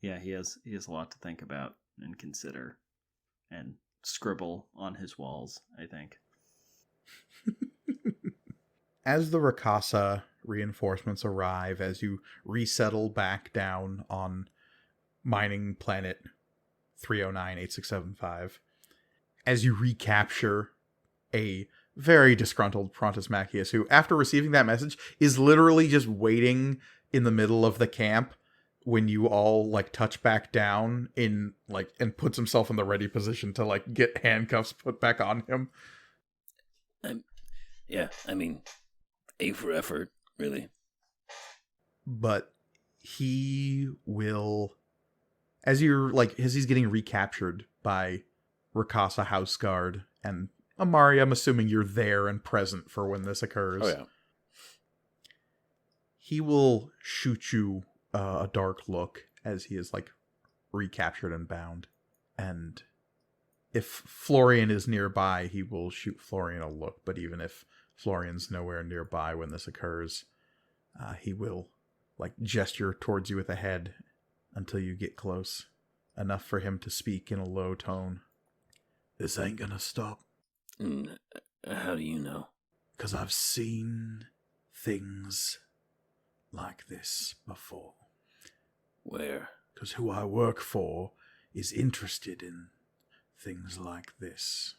Yeah, he has a lot to think about and consider and scribble on his walls, I think. As the Rakasa reinforcements arrive, as you resettle back down on mining planet 309-8675, as you recapture a very disgruntled Prontus Macius, who, after receiving that message, is literally just waiting in the middle of the camp when you all like touch back down in like, and puts himself in the ready position to like get handcuffs put back on him. I mean, A for effort, really. But he will, as he's getting recaptured by Rakasa House Guard and Amari, I'm assuming you're there and present for when this occurs. Oh, yeah. He will shoot you a dark look as he is like recaptured and bound. And if Florian is nearby, he will shoot Florian a look. But even if Florian's nowhere nearby when this occurs, he will like gesture towards you with a head until you get close enough for him to speak in a low tone. This ain't gonna stop. How do you know? 'Cause I've seen things like this before. Where? 'Cause who I work for is interested in things like this.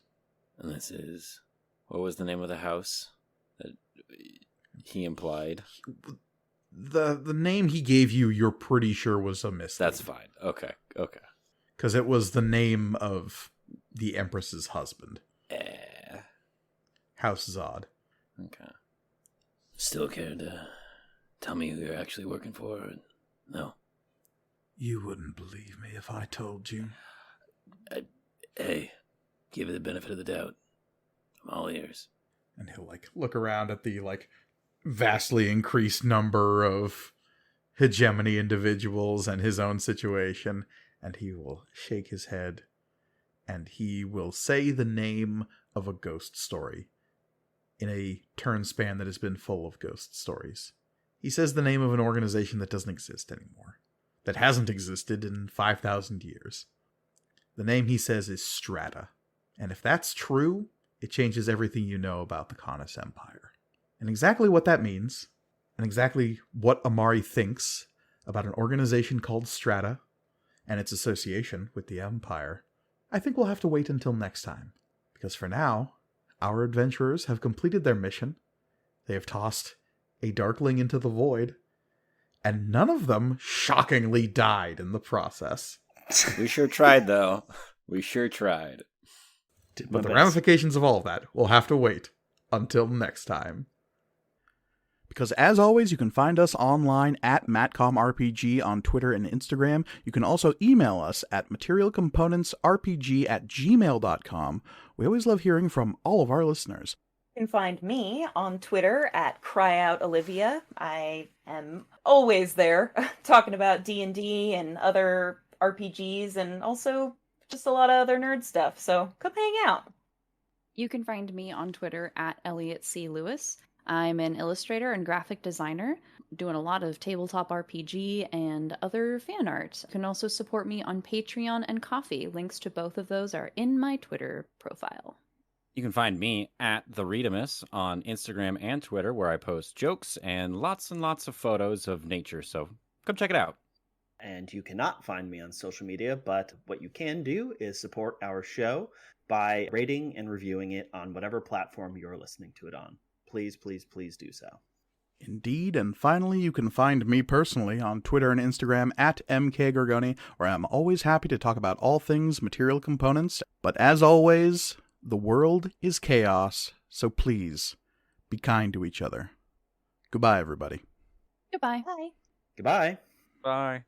And this is... What was the name of the house that he implied? The name he gave you, you're pretty sure was a mislead. That's fine. Okay. Because it was the name of the Empress's husband. House Zod. Okay. Still care to tell me who you're actually working for? Or no. You wouldn't believe me if I told you. Hey, give it the benefit of the doubt. I'm all ears. And he'll like look around at the like vastly increased number of hegemony individuals and his own situation, and he will shake his head, and he will say the name of a ghost story in a turn span that has been full of ghost stories. He says the name of an organization that doesn't exist anymore, that hasn't existed in 5,000 years. The name he says is Strata. And if that's true, it changes everything you know about the Canis Empire. And exactly what that means, and exactly what Amari thinks about an organization called Strata and its association with the Empire, I think we'll have to wait until next time. Because for now, our adventurers have completed their mission. They have tossed a Darkling into the void, and none of them shockingly died in the process. We sure tried, though. We sure tried. But the ramifications of all of that will have to wait until next time. Because as always, you can find us online at MatcomRPG on Twitter and Instagram. You can also email us at materialcomponentsrpg@gmail.com. We always love hearing from all of our listeners. You can find me on Twitter at CryOutOlivia. I am always there talking about D&D and other RPGs and also just a lot of other nerd stuff. So come hang out. You can find me on Twitter at Elliot C. Lewis. I'm an illustrator and graphic designer, doing a lot of tabletop RPG and other fan art. You can also support me on Patreon and Ko-fi. Links to both of those are in my Twitter profile. You can find me at The Readamus on Instagram and Twitter, where I post jokes and lots of photos of nature, so come check it out. And you cannot find me on social media, but what you can do is support our show by rating and reviewing it on whatever platform you're listening to it on. Please, please, please do so. Indeed, and finally, you can find me personally on Twitter and Instagram at MKGorgoni, where I'm always happy to talk about all things material components. But as always, the world is chaos, so please, be kind to each other. Goodbye, everybody. Goodbye. Bye. Goodbye. Bye.